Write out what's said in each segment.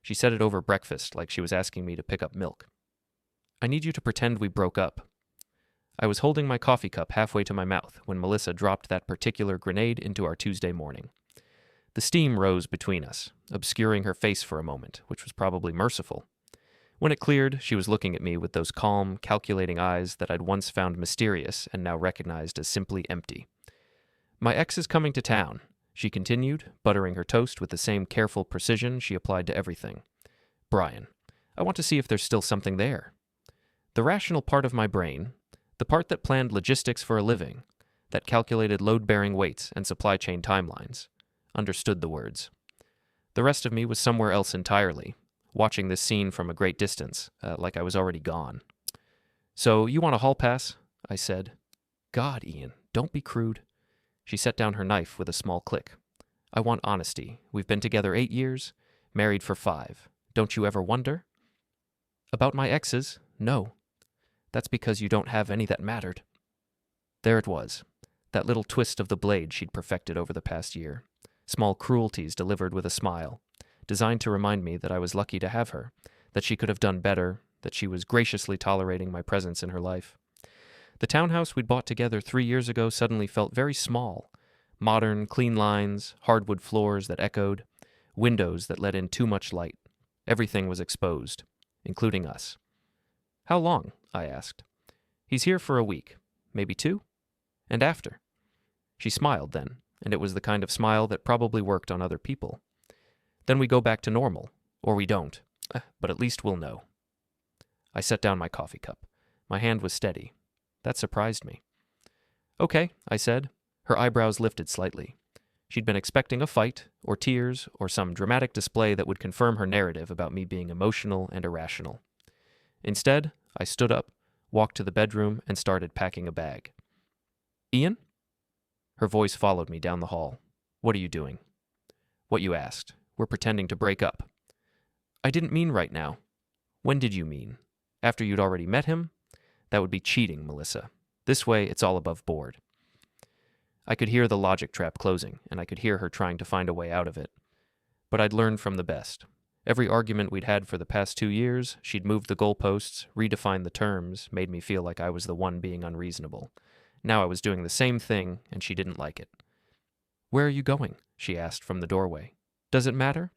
She said it over breakfast like she was asking me to pick up milk. I need you to pretend we broke up. I was holding my coffee cup halfway to my mouth when Melissa dropped that particular grenade into our Tuesday morning. The steam rose between us, obscuring her face for a moment, which was probably merciful. When it cleared, she was looking at me with those calm, calculating eyes that I'd once found mysterious and now recognized as simply empty. My ex is coming to town, she continued, buttering her toast with the same careful precision she applied to everything. Brian, I want to see if there's still something there. The rational part of my brain, the part that planned logistics for a living, that calculated load-bearing weights and supply chain timelines, understood the words. The rest of me was somewhere else entirely, watching this scene from a great distance, like I was already gone. So, you want a hall pass? I said. God, Ian, don't be crude. She set down her knife with a small click. I want honesty. We've been together 8 years, married for 5. Don't you ever wonder? About my exes? No. That's because you don't have any that mattered. There it was, that little twist of the blade she'd perfected over the past year. Small cruelties delivered with a smile, designed to remind me that I was lucky to have her, that she could have done better, that she was graciously tolerating my presence in her life. The townhouse we'd bought together 3 years ago suddenly felt very small. Modern, clean lines, hardwood floors that echoed, windows that let in too much light. Everything was exposed, including us. How long? I asked. He's here for a week, maybe 2? And after? She smiled then, and it was the kind of smile that probably worked on other people. Then we go back to normal, or we don't, but at least we'll know. I set down my coffee cup. My hand was steady. That surprised me. Okay, I said. Her eyebrows lifted slightly. She'd been expecting a fight, or tears, or some dramatic display that would confirm her narrative about me being emotional and irrational. Instead, I stood up, walked to the bedroom, and started packing a bag. Ian? Her voice followed me down the hall. What are you doing? What you asked. We're pretending to break up. I didn't mean right now. When did you mean? After you'd already met him? That would be cheating, Melissa. This way, it's all above board. I could hear the logic trap closing, and I could hear her trying to find a way out of it. But I'd learned from the best. Every argument we'd had for the past 2 years, she'd moved the goalposts, redefined the terms, made me feel like I was the one being unreasonable. Now I was doing the same thing, and she didn't like it. Where are you going? She asked from the doorway. Does it matter?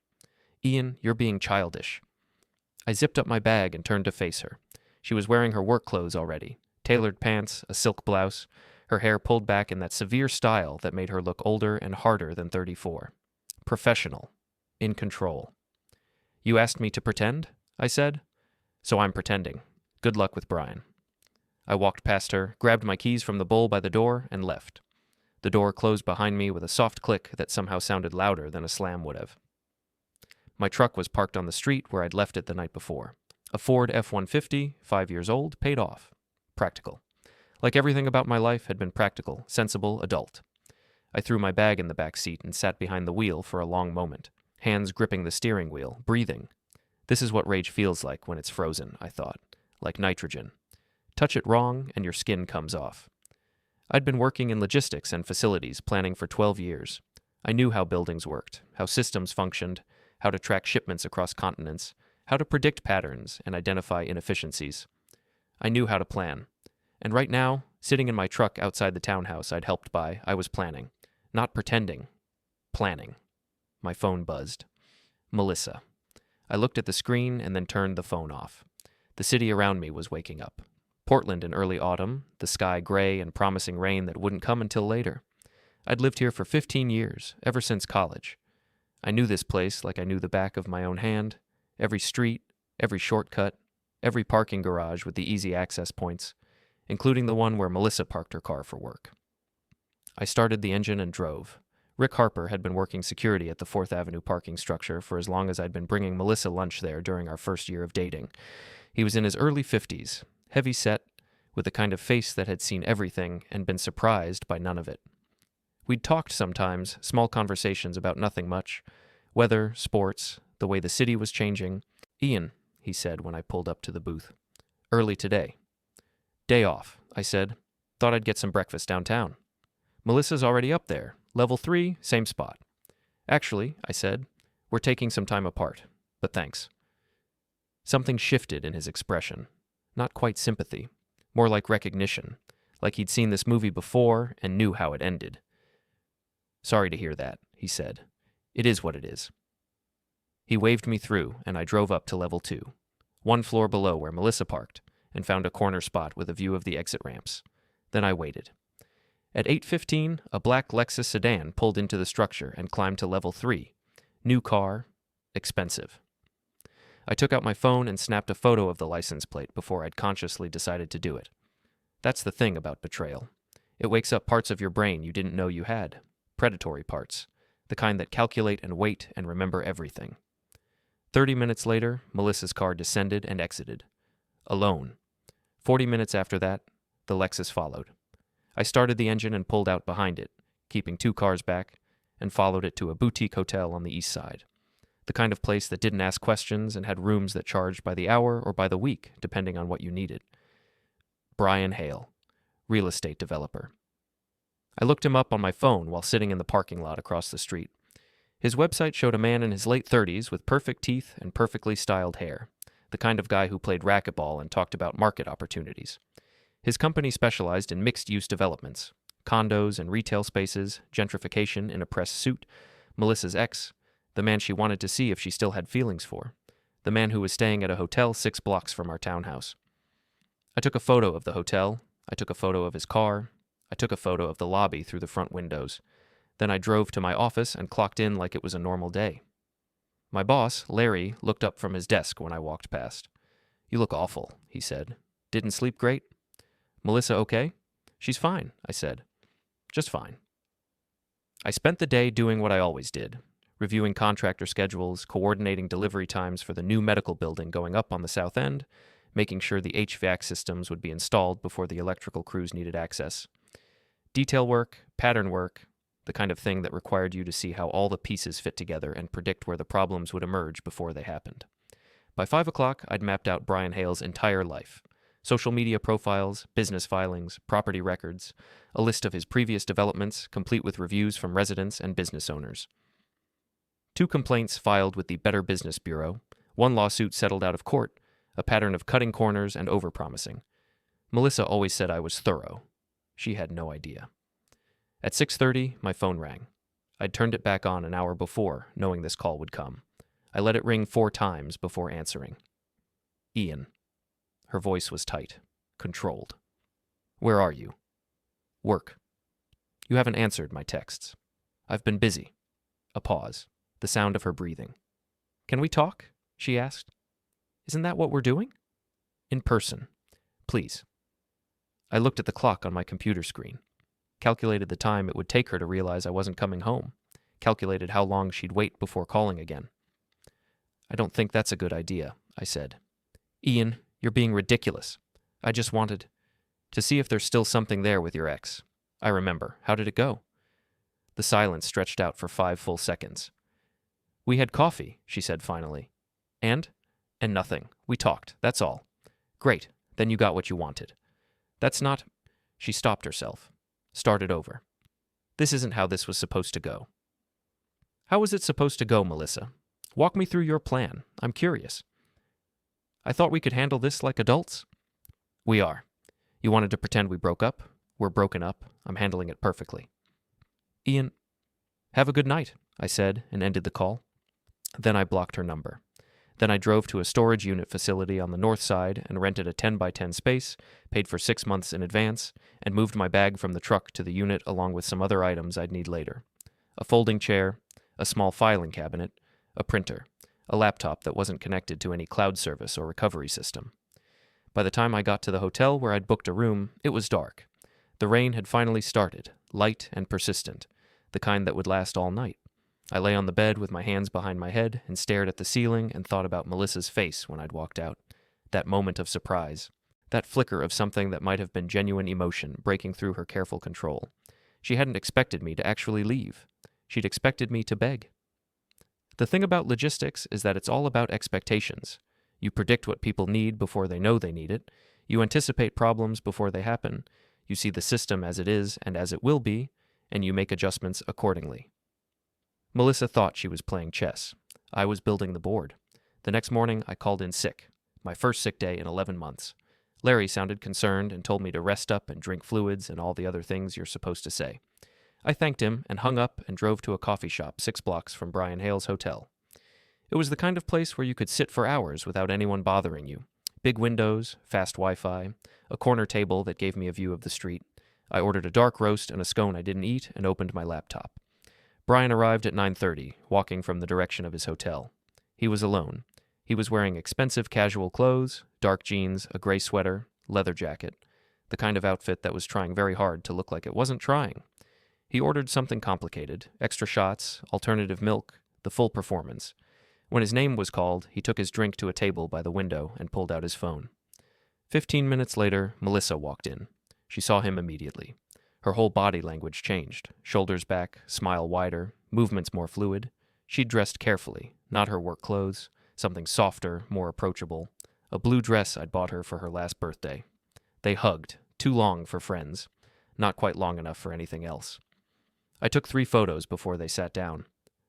Ian, you're being childish. I zipped up my bag and turned to face her. She was wearing her work clothes already, tailored pants, a silk blouse, her hair pulled back in that severe style that made her look older and harder than 34. Professional. In control. You asked me to pretend? I said. So I'm pretending. Good luck with Brian. I walked past her, grabbed my keys from the bowl by the door, and left. The door closed behind me with a soft click that somehow sounded louder than a slam would have. My truck was parked on the street where I'd left it the night before. A Ford F-150, 5 years old, paid off. Practical. Like everything about my life had been practical, sensible, adult. I threw my bag in the back seat and sat behind the wheel for a long moment, hands gripping the steering wheel, breathing. This is what rage feels like when it's frozen, I thought. Like nitrogen. Touch it wrong and your skin comes off. I'd been working in logistics and facilities planning for 12 years. I knew how buildings worked, how systems functioned, how to track shipments across continents, how to predict patterns and identify inefficiencies. I knew how to plan. And right now, sitting in my truck outside the townhouse I'd helped buy, I was planning. Not pretending. Planning. My phone buzzed. Melissa. I looked at the screen and then turned the phone off. The city around me was waking up. Portland in early autumn, the sky gray and promising rain that wouldn't come until later. I'd lived here for 15 years, ever since college. I knew this place like I knew the back of my own hand. Every street, every shortcut, every parking garage with the easy access points, including the one where Melissa parked her car for work. I started the engine and drove. Rick Harper had been working security at the 4th Avenue parking structure for as long as I'd been bringing Melissa lunch there during our first year of dating. He was in his early 50s, heavy set, with the kind of face that had seen everything and been surprised by none of it. We'd talked sometimes, small conversations about nothing much. Weather, sports, the way the city was changing. Ian, he said when I pulled up to the booth. Early today. Day off, I said. Thought I'd get some breakfast downtown. Melissa's already up there. Level 3, same spot. Actually, I said, we're taking some time apart. but thanks. Something shifted in his expression. Not quite sympathy, more like recognition, like he'd seen this movie before and knew how it ended. Sorry to hear that, he said. It is what it is. He waved me through, and I drove up to level 2, one floor below where Melissa parked, and found a corner spot with a view of the exit ramps. Then I waited. At 8:15, a black Lexus sedan pulled into the structure and climbed to level 3. New car, expensive. I took out my phone and snapped a photo of the license plate before I'd consciously decided to do it. That's the thing about betrayal. It wakes up parts of your brain you didn't know you had. Predatory parts. The kind that calculate and wait and remember everything. 30 minutes later, Melissa's car descended and exited. Alone. 40 minutes after that, the Lexus followed. I started the engine and pulled out behind it, keeping 2 cars back, and followed it to a boutique hotel on the east side. The kind of place that didn't ask questions and had rooms that charged by the hour or by the week, depending on what you needed. Brian Hale, real estate developer. I looked him up on my phone while sitting in the parking lot across the street. His website showed a man in his late 30s with perfect teeth and perfectly styled hair, the kind of guy who played racquetball and talked about market opportunities. His company specialized in mixed-use developments, condos and retail spaces, gentrification in a press suit, Melissa's ex, the man she wanted to see if she still had feelings for, the man who was staying at a hotel 6 blocks from our townhouse. I took a photo of the hotel, I took a photo of his car, I took a photo of the lobby through the front windows. Then I drove to my office and clocked in like it was a normal day. My boss, Larry, looked up from his desk when I walked past. "You look awful," he said. "Didn't sleep great?" "Melissa okay?" "She's fine," I said. "Just fine." I spent the day doing what I always did, reviewing contractor schedules, coordinating delivery times for the new medical building going up on the south end, making sure the HVAC systems would be installed before the electrical crews needed access. Detail work, pattern work, the kind of thing that required you to see how all the pieces fit together and predict where the problems would emerge before they happened. By 5 o'clock, I'd mapped out Brian Hale's entire life. Social media profiles, business filings, property records, a list of his previous developments, complete with reviews from residents and business owners. 2 complaints filed with the Better Business Bureau, 1 lawsuit settled out of court, a pattern of cutting corners and overpromising. Melissa always said I was thorough. She had no idea. At 6:30, my phone rang. I'd turned it back on an hour before, knowing this call would come. I let it ring 4 times before answering. Ian. Her voice was tight, controlled. "Where are you?" "Work." "You haven't answered my texts." "I've been busy." A pause, the sound of her breathing. "Can we talk?" she asked. "Isn't that what we're doing?" "In person. Please." I looked at the clock on my computer screen, calculated the time it would take her to realize I wasn't coming home, calculated how long she'd wait before calling again. "I don't think that's a good idea," I said. "Ian, you're being ridiculous. I just wanted to see if there's still something there with your ex. I remember. How did it go?" The silence stretched out for 5 full seconds. "We had coffee," she said finally. And nothing. We talked, that's all." "Great. Then you got what you wanted." "That's not—" She stopped herself. Started over. "This isn't how this was supposed to go." "How was it supposed to go, Melissa? Walk me through your plan. I'm curious." "I thought we could handle this like adults." "We are. You wanted to pretend we broke up? We're broken up. I'm handling it perfectly." "Ian, have a good night," I said, and ended the call. Then I blocked her number. Then I drove to a storage unit facility on the north side and rented a 10 by 10 space, paid for 6 months in advance, and moved my bag from the truck to the unit along with some other items I'd need later. A folding chair, a small filing cabinet, a printer, a laptop that wasn't connected to any cloud service or recovery system. By the time I got to the hotel where I'd booked a room, it was dark. The rain had finally started, light and persistent, the kind that would last all night. I lay on the bed with my hands behind my head and stared at the ceiling and thought about Melissa's face when I'd walked out. That moment of surprise. That flicker of something that might have been genuine emotion breaking through her careful control. She hadn't expected me to actually leave. She'd expected me to beg. The thing about logistics is that it's all about expectations. You predict what people need before they know they need it. You anticipate problems before they happen. You see the system as it is and as it will be, and you make adjustments accordingly. Melissa thought she was playing chess. I was building the board. The next morning, I called in sick, my first sick day in 11 months. Larry sounded concerned and told me to rest up and drink fluids and all the other things you're supposed to say. I thanked him and hung up and drove to a coffee shop 6 blocks from Brian Hale's hotel. It was the kind of place where you could sit for hours without anyone bothering you. Big windows, fast Wi-Fi, a corner table that gave me a view of the street. I ordered a dark roast and a scone I didn't eat and opened my laptop. Brian arrived at 9:30, walking from the direction of his hotel. He was alone. He was wearing expensive casual clothes, dark jeans, a gray sweater, leather jacket, the kind of outfit that was trying very hard to look like it wasn't trying. He ordered something complicated, extra shots, alternative milk, the full performance. When his name was called, he took his drink to a table by the window and pulled out his phone. 15 minutes later, Melissa walked in. She saw him immediately. Her whole body language changed. Shoulders back, smile wider, movements more fluid. She'd dressed carefully, not her work clothes, something softer, more approachable. A blue dress I'd bought her for her last birthday. They hugged, too long for friends, not quite long enough for anything else. I took 3 photos before they sat down.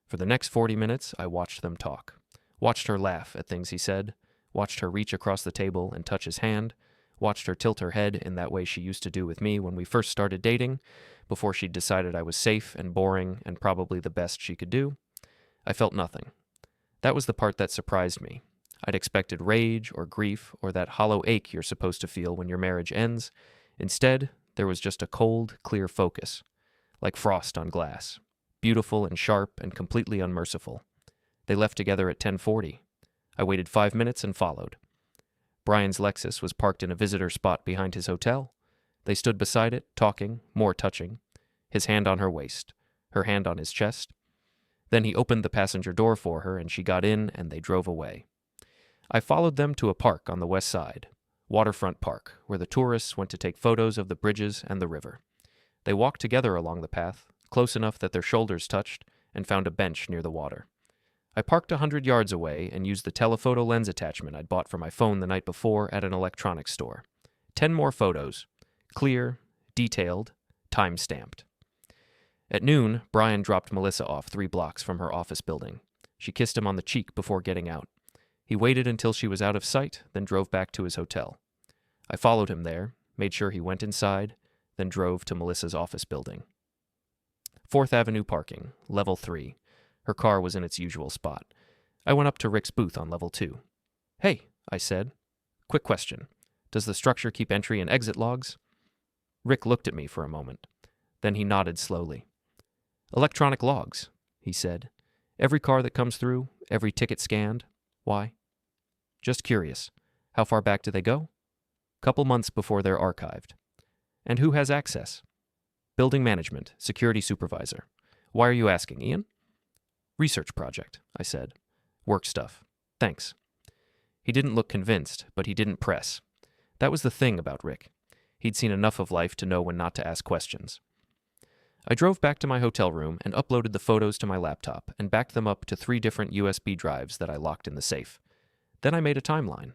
For the next 40 minutes, I watched them talk. Watched her laugh at things he said, watched her reach across the table and touch his hand, watched her tilt her head in that way she used to do with me when we first started dating, before she'd decided I was safe and boring and probably the best she could do. I felt nothing. That was the part that surprised me. I'd expected rage or grief or that hollow ache you're supposed to feel when your marriage ends. Instead, there was just a cold, clear focus, like frost on glass, beautiful and sharp and completely unmerciful. They left together at 10:40. I waited 5 minutes and followed. Brian's Lexus was parked in a visitor spot behind his hotel. They stood beside it, talking, more touching, his hand on her waist, her hand on his chest. Then he opened the passenger door for her, and she got in, and they drove away. I followed them to a park on the west side, Waterfront Park, where the tourists went to take photos of the bridges and the river. They walked together along the path, close enough that their shoulders touched, and found a bench near the water. I parked 100 yards away and used the telephoto lens attachment I'd bought for my phone the night before at an electronics store. 10 more photos. Clear, detailed, time-stamped. At noon, Brian dropped Melissa off 3 blocks from her office building. She kissed him on the cheek before getting out. He waited until she was out of sight, then drove back to his hotel. I followed him there, made sure he went inside, then drove to Melissa's office building. 4th Avenue parking, level 3. Her car was in its usual spot. I went up to Rick's booth on level 2. "Hey," I said. "Quick question. Does the structure keep entry and exit logs?" Rick looked at me for a moment. Then he nodded slowly. "Electronic logs," he said. "Every car that comes through, every ticket scanned. Why?" "Just curious. How far back do they go?" "Couple months before they're archived." "And who has access?" "Building management, security supervisor." "Why are you asking, Ian?" "Research project," I said. "Work stuff. Thanks." He didn't look convinced, but he didn't press. That was the thing about Rick. He'd seen enough of life to know when not to ask questions. I drove back to my hotel room and uploaded the photos to my laptop and backed them up to 3 different USB drives that I locked in the safe. Then I made a timeline.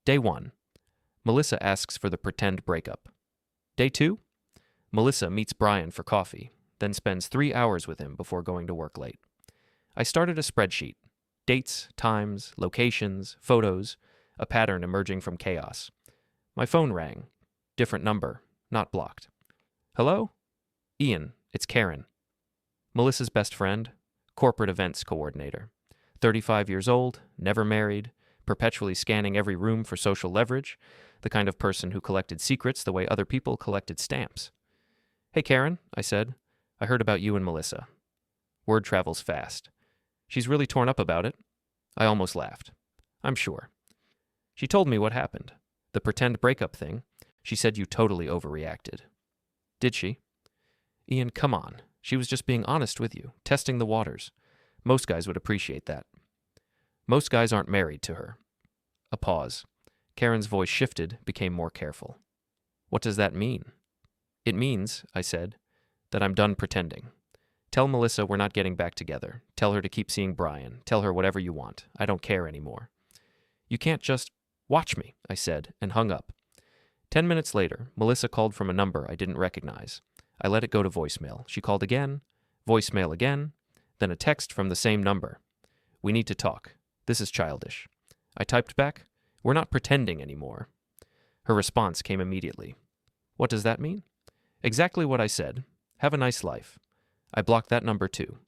Day 1. Melissa asks for the pretend breakup. Day 2. Melissa meets Brian for coffee, then spends 3 hours with him before going to work late. I started a spreadsheet. Dates, times, locations, photos, a pattern emerging from chaos. My phone rang. Different number, not blocked. "Hello?" "Ian, it's Karen." Melissa's best friend, corporate events coordinator. 35 years old, never married, perpetually scanning every room for social leverage, the kind of person who collected secrets the way other people collected stamps. "Hey, Karen," I said. "I heard about you and Melissa." Word travels fast. "She's really torn up about it." I almost laughed. "I'm sure." "She told me what happened. The pretend breakup thing. She said you totally overreacted." "Did she?" "Ian, come on. She was just being honest with you, testing the waters. Most guys would appreciate that." "Most guys aren't married to her." A pause. Karen's voice shifted, became more careful. "What does that mean?" "It means," I said, "that I'm done pretending. Tell Melissa we're not getting back together. Tell her to keep seeing Brian. Tell her whatever you want. I don't care anymore." "You can't just—" "Watch me," I said, and hung up. 10 minutes later, Melissa called from a number I didn't recognize. I let it go to voicemail. She called again, voicemail again, then a text from the same number. "We need to talk. This is childish. I typed back, "We're not pretending anymore." Her response came immediately. What does that mean? Exactly what I said. Have a nice life. I blocked that number too.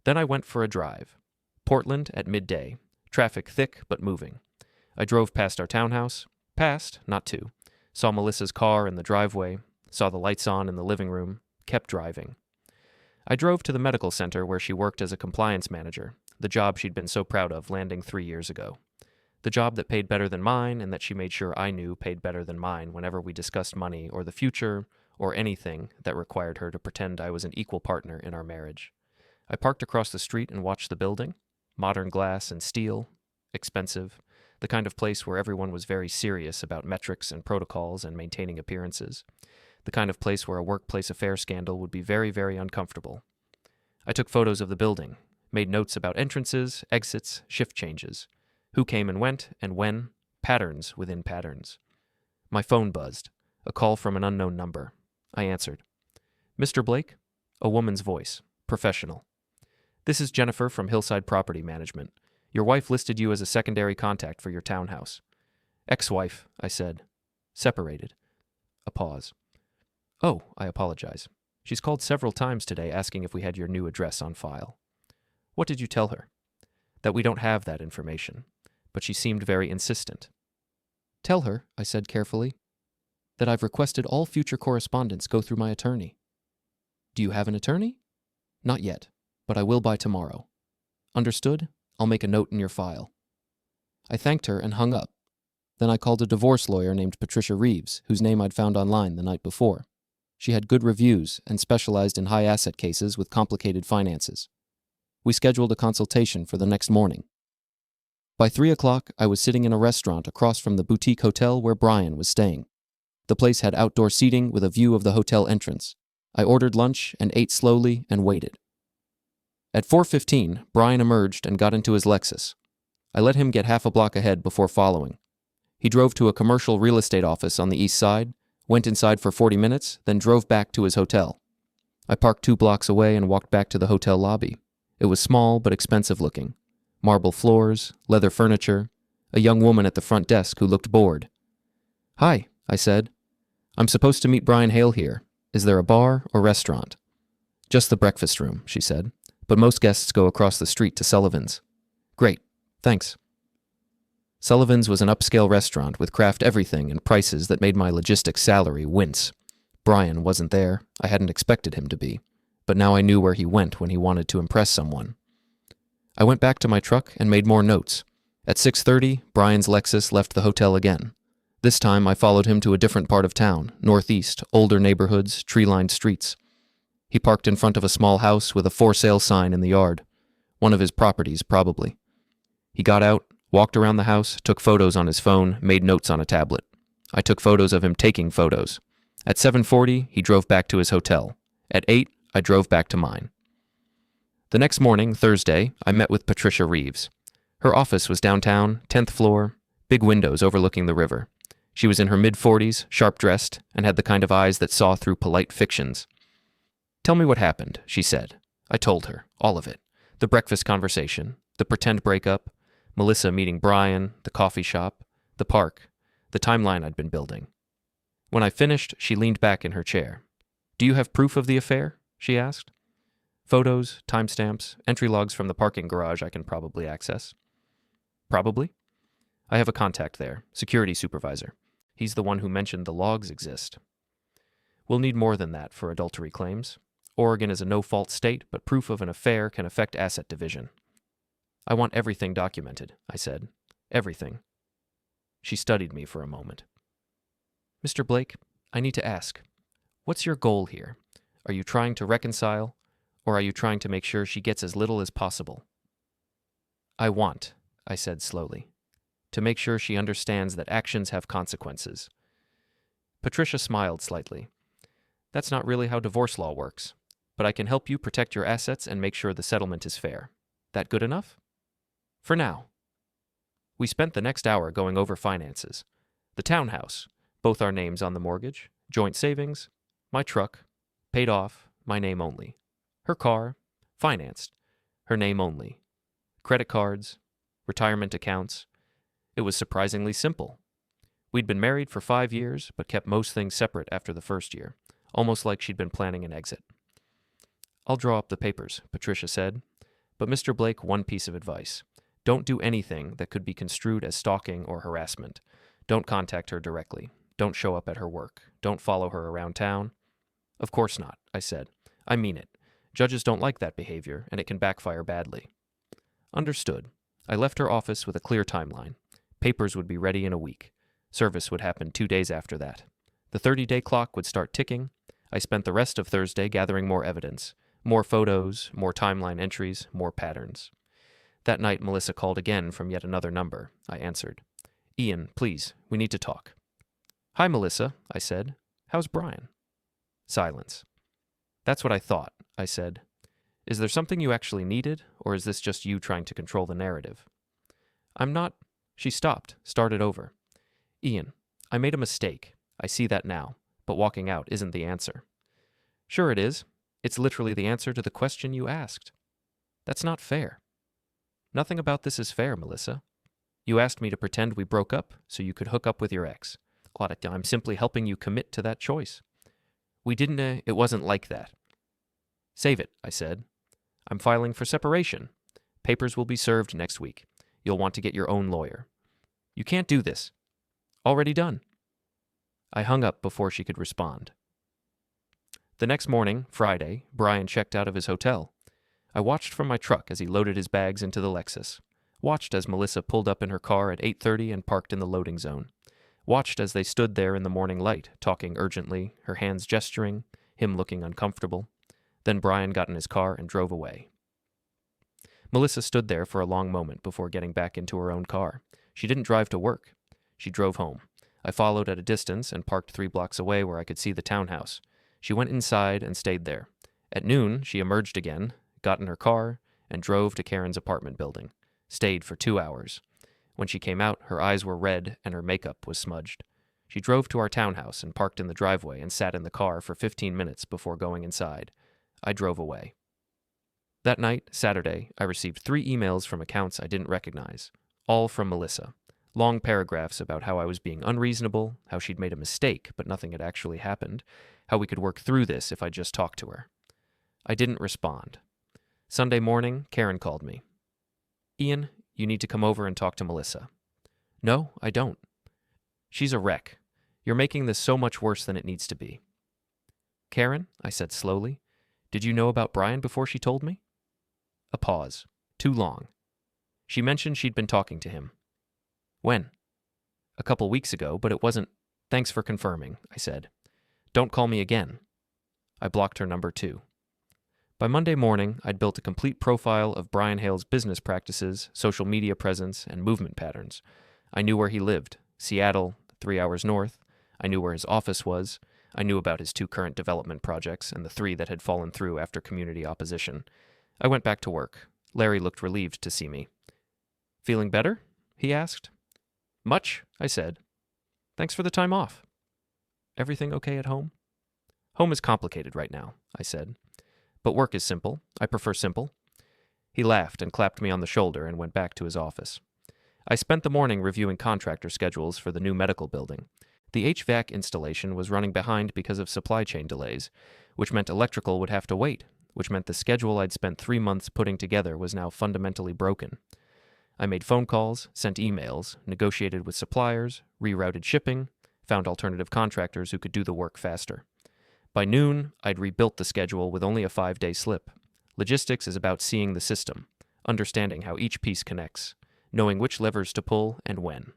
Then I went for a drive. Portland at midday. Traffic thick but moving. I drove past our townhouse. Past, not to. Saw Melissa's car in the driveway. Saw the lights on in the living room. Kept driving. I drove to the medical center where she worked as a compliance manager, the job she'd been so proud of landing 3 years ago. The job that paid better than mine and that she made sure I knew paid better than mine whenever we discussed money or the future or anything that required her to pretend I was an equal partner in our marriage. I parked across the street and watched the building. Modern glass and steel. Expensive. The kind of place where everyone was very serious about metrics and protocols and maintaining appearances. The kind of place where a workplace affair scandal would be very, very uncomfortable. I took photos of the building, made notes about entrances, exits, shift changes, who came and went, and when, patterns within patterns. My phone buzzed, a call from an unknown number. I answered. "Mr. Blake?" A woman's voice, professional. "This is Jennifer from Hillside Property Management. Your wife listed you as a secondary contact for your townhouse." "Ex-wife," I said. "Separated." A pause. "Oh, I apologize. She's called several times today asking if we had your new address on file." "What did you tell her?" "That we don't have that information." But she seemed very insistent. "Tell her," I said carefully, "that I've requested all future correspondence go through my attorney." "Do you have an attorney?" "Not yet, but I will by tomorrow." "Understood? I'll make a note in your file." I thanked her and hung up. Then I called a divorce lawyer named Patricia Reeves, whose name I'd found online the night before. She had good reviews and specialized in high asset cases with complicated finances. We scheduled a consultation for the next morning. By 3 o'clock, I was sitting in a restaurant across from the boutique hotel where Brian was staying. The place had outdoor seating with a view of the hotel entrance. I ordered lunch and ate slowly and waited. At 4:15, Brian emerged and got into his Lexus. I let him get half a block ahead before following. He drove to a commercial real estate office on the east side, went inside for 40 minutes, then drove back to his hotel. I parked 2 blocks away and walked back to the hotel lobby. It was small but expensive looking. Marble floors, leather furniture, a young woman at the front desk who looked bored. "Hi," I said. "I'm supposed to meet Brian Hale here. Is there a bar or restaurant?" "Just the breakfast room," she said, "but most guests go across the street to Sullivan's." "Great, thanks." Sullivan's was an upscale restaurant with craft everything and prices that made my logistics salary wince. Brian wasn't there. I hadn't expected him to be. But now I knew where he went when he wanted to impress someone. I went back to my truck and made more notes. At 6:30, Brian's Lexus left the hotel again. This time I followed him to a different part of town, northeast, older neighborhoods, tree-lined streets. He parked in front of a small house with a for sale sign in the yard. One of his properties, probably. He got out, walked around the house, took photos on his phone, made notes on a tablet. I took photos of him taking photos. At 7:40, he drove back to his hotel. At 8, I drove back to mine. The next morning, Thursday, I met with Patricia Reeves. Her office was downtown, 10th floor, big windows overlooking the river. She was in her mid-40s, sharp-dressed, and had the kind of eyes that saw through polite fictions. "Tell me what happened," she said. I told her, all of it. The breakfast conversation, the pretend breakup, Melissa meeting Brian, the coffee shop, the park, the timeline I'd been building. When I finished, she leaned back in her chair. "Do you have proof of the affair?" she asked. "Photos, timestamps, entry logs from the parking garage I can probably access." "Probably?" "I have a contact there, security supervisor. He's the one who mentioned the logs exist." "We'll need more than that for adultery claims. Oregon is a no-fault state, but proof of an affair can affect asset division." "I want everything documented," I said. "Everything." She studied me for a moment. "Mr. Blake, I need to ask, what's your goal here? Are you trying to reconcile, or are you trying to make sure she gets as little as possible?" "I want," I said slowly, "to make sure she understands that actions have consequences." Patricia smiled slightly. "That's not really how divorce law works, but I can help you protect your assets and make sure the settlement is fair. That good enough?" "For now." We spent the next hour going over finances. The townhouse, both our names on the mortgage, joint savings, my truck, paid off, my name only. Her car, financed, her name only. Credit cards, retirement accounts. It was surprisingly simple. We'd been married for 5 years, but kept most things separate after the first year, almost like she'd been planning an exit. "I'll draw up the papers," Patricia said. "But Mr. Blake, one piece of advice. Don't do anything that could be construed as stalking or harassment. Don't contact her directly. Don't show up at her work. Don't follow her around town." "Of course not," I said. "I mean it. Judges don't like that behavior, and it can backfire badly." "Understood." I left her office with a clear timeline. Papers would be ready in a week. Service would happen 2 days after that. The 30-day clock would start ticking. I spent the rest of Thursday gathering more evidence. More photos, more timeline entries, more patterns. That night, Melissa called again from yet another number. I answered. "Ian, please, we need to talk." "Hi, Melissa," I said. "How's Brian?" Silence. "That's what I thought," I said. "Is there something you actually needed, or is this just you trying to control the narrative?" "I'm not—" She stopped, started over. "Ian, I made a mistake. I see that now, but walking out isn't the answer." "Sure it is. It's literally the answer to the question you asked." "That's not fair." "Nothing about this is fair, Melissa. You asked me to pretend we broke up so you could hook up with your ex. I'm simply helping you commit to that choice. We didn't, it wasn't like that." "Save it," I said. "I'm filing for separation. Papers will be served next week. You'll want to get your own lawyer." "You can't do this." "Already done." I hung up before she could respond. The next morning, Friday, Brian checked out of his hotel. I watched from my truck as he loaded his bags into the Lexus. Watched as Melissa pulled up in her car at 8:30 and parked in the loading zone. Watched as they stood there in the morning light, talking urgently, her hands gesturing, him looking uncomfortable. Then Brian got in his car and drove away. Melissa stood there for a long moment before getting back into her own car. She didn't drive to work. She drove home. I followed at a distance and parked 3 blocks away where I could see the townhouse. She went inside and stayed there. At noon, she emerged again, got in her car, and drove to Karen's apartment building. Stayed for 2 hours. When she came out, her eyes were red and her makeup was smudged. She drove to our townhouse and parked in the driveway and sat in the car for 15 minutes before going inside. I drove away. That night, Saturday, I received 3 emails from accounts I didn't recognize, all from Melissa. Long paragraphs about how I was being unreasonable, how she'd made a mistake but nothing had actually happened, how we could work through this if I just talked to her. I didn't respond. Sunday morning, Karen called me. "Ian, you need to come over and talk to Melissa." "No, I don't." "She's a wreck. You're making this so much worse than it needs to be." "Karen," I said slowly, "did you know about Brian before she told me?" A pause. Too long. She mentioned she'd been talking to him. "When?" "A couple weeks ago, but it wasn't—" "Thanks for confirming," I said. "Don't call me again." I blocked her number too. By Monday morning, I'd built a complete profile of Brian Hale's business practices, social media presence, and movement patterns. I knew where he lived, Seattle, 3 hours north. I knew where his office was. I knew about his 2 current development projects and the 3 that had fallen through after community opposition. I went back to work. Larry looked relieved to see me. "Feeling better?" he asked. "Much," I said. "Thanks for the time off." "Everything okay at home?" "Home is complicated right now," I said. "But work is simple. I prefer simple." He laughed and clapped me on the shoulder and went back to his office. I spent the morning reviewing contractor schedules for the new medical building. The HVAC installation was running behind because of supply chain delays, which meant electrical would have to wait, which meant the schedule I'd spent 3 months putting together was now fundamentally broken. I made phone calls, sent emails, negotiated with suppliers, rerouted shipping, found alternative contractors who could do the work faster. By noon, I'd rebuilt the schedule with only a 5-day slip. Logistics is about seeing the system, understanding how each piece connects, knowing which levers to pull and when.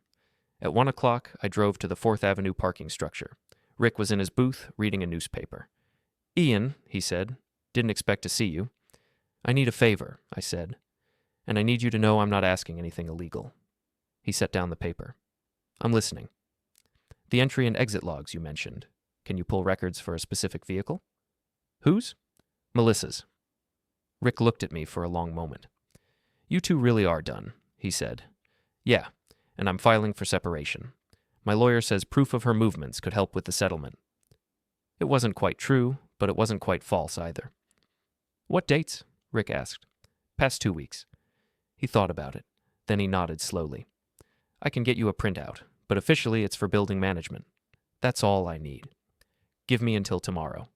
At 1 o'clock, I drove to the 4th Avenue parking structure. Rick was in his booth, reading a newspaper. "Ian," he said, "didn't expect to see you." "I need a favor," I said, "and I need you to know I'm not asking anything illegal." He set down the paper. "I'm listening." "The entry and exit logs you mentioned. Can you pull records for a specific vehicle?" "Whose?" "Melissa's." Rick looked at me for a long moment. "You 2 really are done," he said. "Yeah, and I'm filing for separation. My lawyer says proof of her movements could help with the settlement." It wasn't quite true, but it wasn't quite false either. "What dates?" Rick asked. "Past 2 weeks." He thought about it. Then he nodded slowly. I can get you a printout, but officially it's for building management. That's all I need. Give me until tomorrow.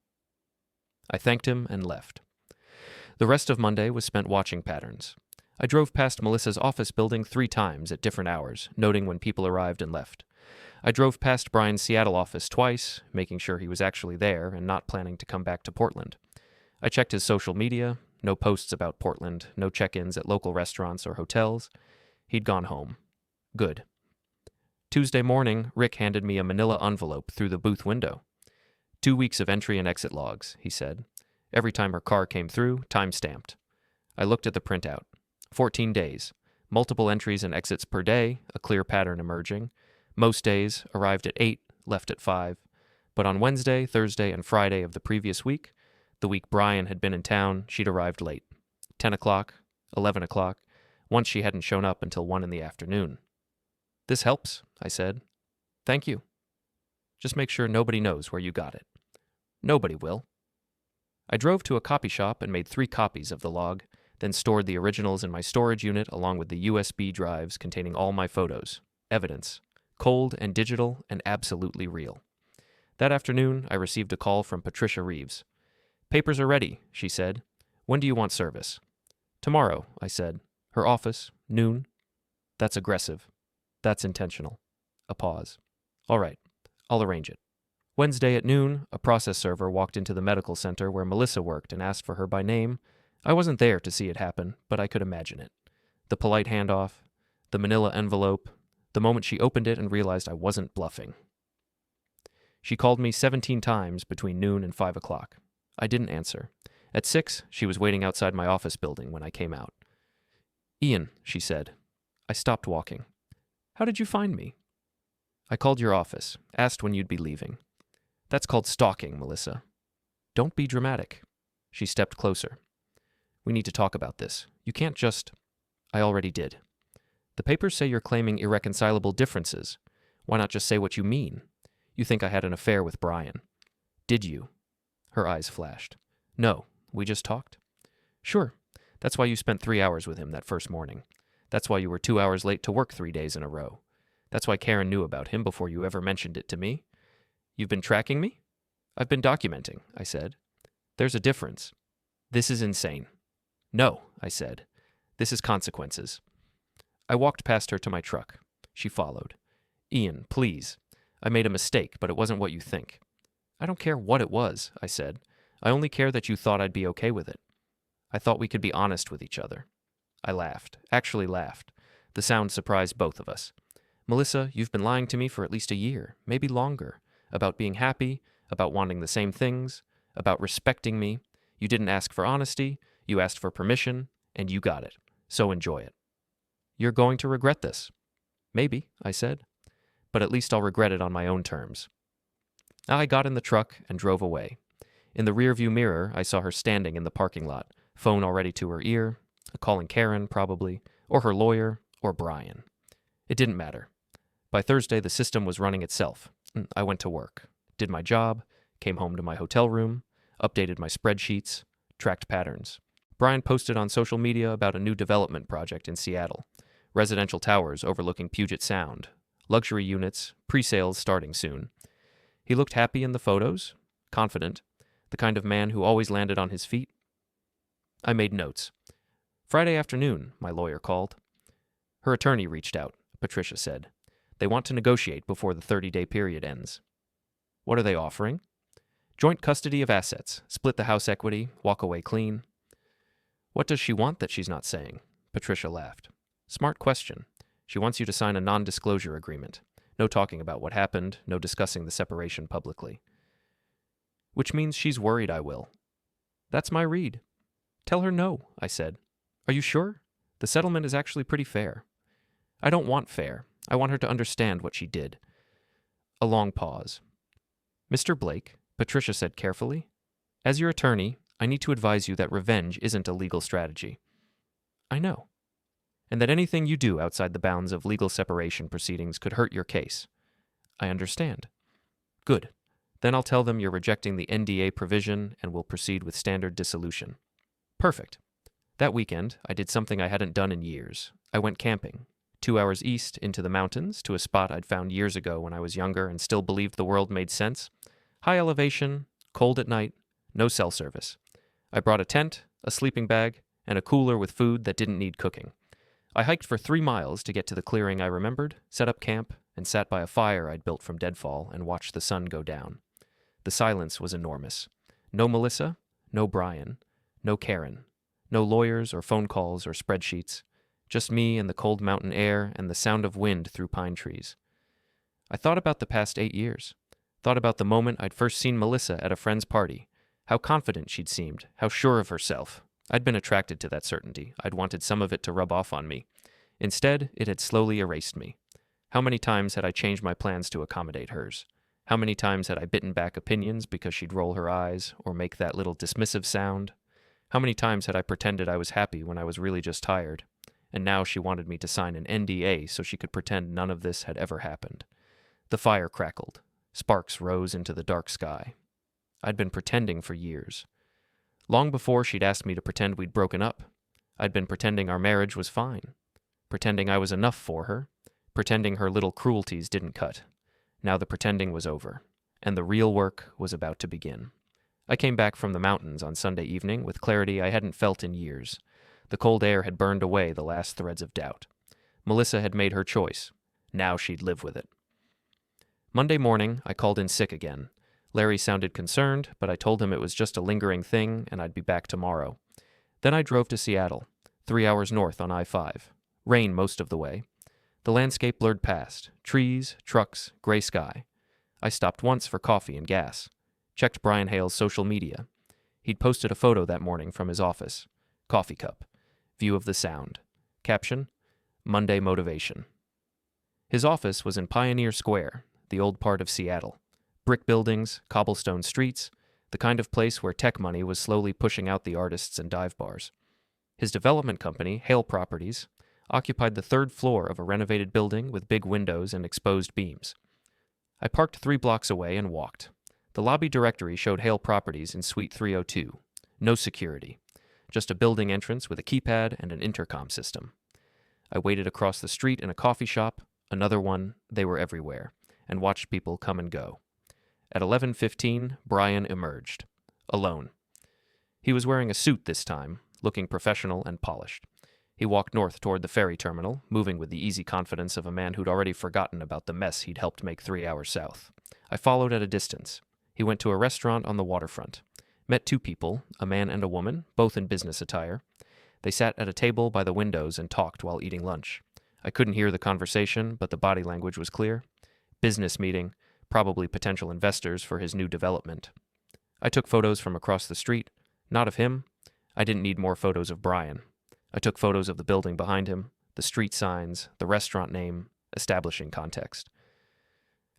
I thanked him and left. The rest of Monday was spent watching patterns. I drove past Melissa's office building 3 times at different hours, noting when people arrived and left. I drove past Brian's Seattle office twice, making sure he was actually there and not planning to come back to Portland. I checked his social media, no posts about Portland, no check-ins at local restaurants or hotels. He'd gone home. Good. Tuesday morning, Rick handed me a manila envelope through the booth window. 2 weeks of entry and exit logs, he said. Every time her car came through, time-stamped. I looked at the printout. 14 days. Multiple entries and exits per day, a clear pattern emerging. Most days arrived at 8, left at 5. But on Wednesday, Thursday, and Friday of the previous week, the week Brian had been in town, she'd arrived late. 10 o'clock, 11 o'clock. Once she hadn't shown up until 1 in the afternoon. This helps, I said. Thank you. Just make sure nobody knows where you got it. Nobody will. I drove to a copy shop and made 3 copies of the log, then stored the originals in my storage unit along with the USB drives containing all my photos, evidence, cold and digital and absolutely real. That afternoon, I received a call from Patricia Reeves. Papers are ready, she said. When do you want service? Tomorrow, I said. Her office, noon. That's aggressive. That's intentional. A pause. All right, I'll arrange it. Wednesday at noon, a process server walked into the medical center where Melissa worked and asked for her by name. I wasn't there to see it happen, but I could imagine it. The polite handoff, the manila envelope, the moment she opened it and realized I wasn't bluffing. She called me 17 times between noon and 5 o'clock. I didn't answer. At 6, she was waiting outside my office building when I came out. Ian, she said. I stopped walking. How did you find me? I called your office, asked when you'd be leaving. That's called stalking, Melissa. Don't be dramatic. She stepped closer. We need to talk about this. You can't just... I already did. The papers say you're claiming irreconcilable differences. Why not just say what you mean? You think I had an affair with Brian. Did you? Her eyes flashed. No, we just talked. Sure. That's why you spent 3 hours with him that first morning. That's why you were 2 hours late to work 3 days in a row. That's why Karen knew about him before you ever mentioned it to me. You've been tracking me? I've been documenting, I said. There's a difference. This is insane. No, I said. This is consequences. I walked past her to my truck. She followed. Ian, please. I made a mistake, but it wasn't what you think. I don't care what it was, I said. I only care that you thought I'd be okay with it. I thought we could be honest with each other. I laughed, actually laughed. The sound surprised both of us. Melissa, you've been lying to me for at least a year, maybe longer, about being happy, about wanting the same things, about respecting me. You didn't ask for honesty, you asked for permission, and you got it. So enjoy it. You're going to regret this. Maybe, I said. But at least I'll regret it on my own terms. I got in the truck and drove away. In the rearview mirror, I saw her standing in the parking lot, phone already to her ear, calling Karen, probably, or her lawyer, or Brian. It didn't matter. By Thursday, the system was running itself. I went to work, did my job, came home to my hotel room, updated my spreadsheets, tracked patterns. Brian posted on social media about a new development project in Seattle. Residential towers overlooking Puget Sound. Luxury units, pre-sales starting soon. He looked happy in the photos, confident, the kind of man who always landed on his feet. I made notes. Friday afternoon, my lawyer called. Her attorney reached out, Patricia said. They want to negotiate before the 30-day period ends. What are they offering? Joint custody of assets, split the house equity, walk away clean. What does she want that she's not saying? Patricia laughed. Smart question. She wants you to sign a non-disclosure agreement. No talking about what happened, no discussing the separation publicly. Which means she's worried I will. That's my read. Tell her no, I said. Are you sure? The settlement is actually pretty fair. I don't want fair. I want her to understand what she did. A long pause. Mr. Blake, Patricia said carefully, as your attorney, I need to advise you that revenge isn't a legal strategy. I know. And that anything you do outside the bounds of legal separation proceedings could hurt your case. I understand. Good. Then I'll tell them you're rejecting the NDA provision and will proceed with standard dissolution. Perfect. That weekend, I did something I hadn't done in years. I went camping, 2 hours east into the mountains to a spot I'd found years ago when I was younger and still believed the world made sense. High elevation, cold at night, no cell service. I brought a tent, a sleeping bag, and a cooler with food that didn't need cooking. I hiked for 3 miles to get to the clearing I remembered, set up camp, and sat by a fire I'd built from deadfall and watched the sun go down. The silence was enormous. No Melissa, no Brian, no Karen, no lawyers or phone calls or spreadsheets, just me and the cold mountain air and the sound of wind through pine trees. I thought about the past 8 years. Thought about the moment I'd first seen Melissa at a friend's party. How confident she'd seemed, how sure of herself. I'd been attracted to that certainty. I'd wanted some of it to rub off on me. Instead, it had slowly erased me. How many times had I changed my plans to accommodate hers? How many times had I bitten back opinions because she'd roll her eyes or make that little dismissive sound? How many times had I pretended I was happy when I was really just tired? And now she wanted me to sign an NDA so she could pretend none of this had ever happened. The fire crackled. Sparks rose into the dark sky. I'd been pretending for years. Long before she'd asked me to pretend we'd broken up, I'd been pretending our marriage was fine. Pretending I was enough for her. Pretending her little cruelties didn't cut. Now the pretending was over, and the real work was about to begin. I came back from the mountains on Sunday evening with clarity I hadn't felt in years. The cold air had burned away the last threads of doubt. Melissa had made her choice. Now she'd live with it. Monday morning, I called in sick again. Larry sounded concerned, but I told him it was just a lingering thing and I'd be back tomorrow. Then I drove to Seattle, 3 hours north on I-5. Rain most of the way. The landscape blurred past. Trees, trucks, gray sky. I stopped once for coffee and gas. Checked Brian Hale's social media. He'd posted a photo that morning from his office. Coffee cup. View of the Sound. Caption: Monday motivation. His office was in Pioneer Square, the old part of Seattle. Brick buildings, cobblestone streets, the kind of place where tech money was slowly pushing out the artists and dive bars. His development company, Hale Properties, occupied the 3rd floor of a renovated building with big windows and exposed beams. I parked 3 blocks away and walked. The lobby directory showed Hale Properties in Suite 302. No security. Just a building entrance with a keypad and an intercom system. I waited across the street in a coffee shop, another one, they were everywhere, and watched people come and go. At 11:15, Brian emerged. Alone. He was wearing a suit this time, looking professional and polished. He walked north toward the ferry terminal, moving with the easy confidence of a man who'd already forgotten about the mess he'd helped make 3 hours south. I followed at a distance. He went to a restaurant on the waterfront. Met 2 people, a man and a woman, both in business attire. They sat at a table by the windows and talked while eating lunch. I couldn't hear the conversation, but the body language was clear. Business meeting, probably potential investors for his new development. I took photos from across the street, not of him. I didn't need more photos of Brian. I took photos of the building behind him, the street signs, the restaurant name, establishing context.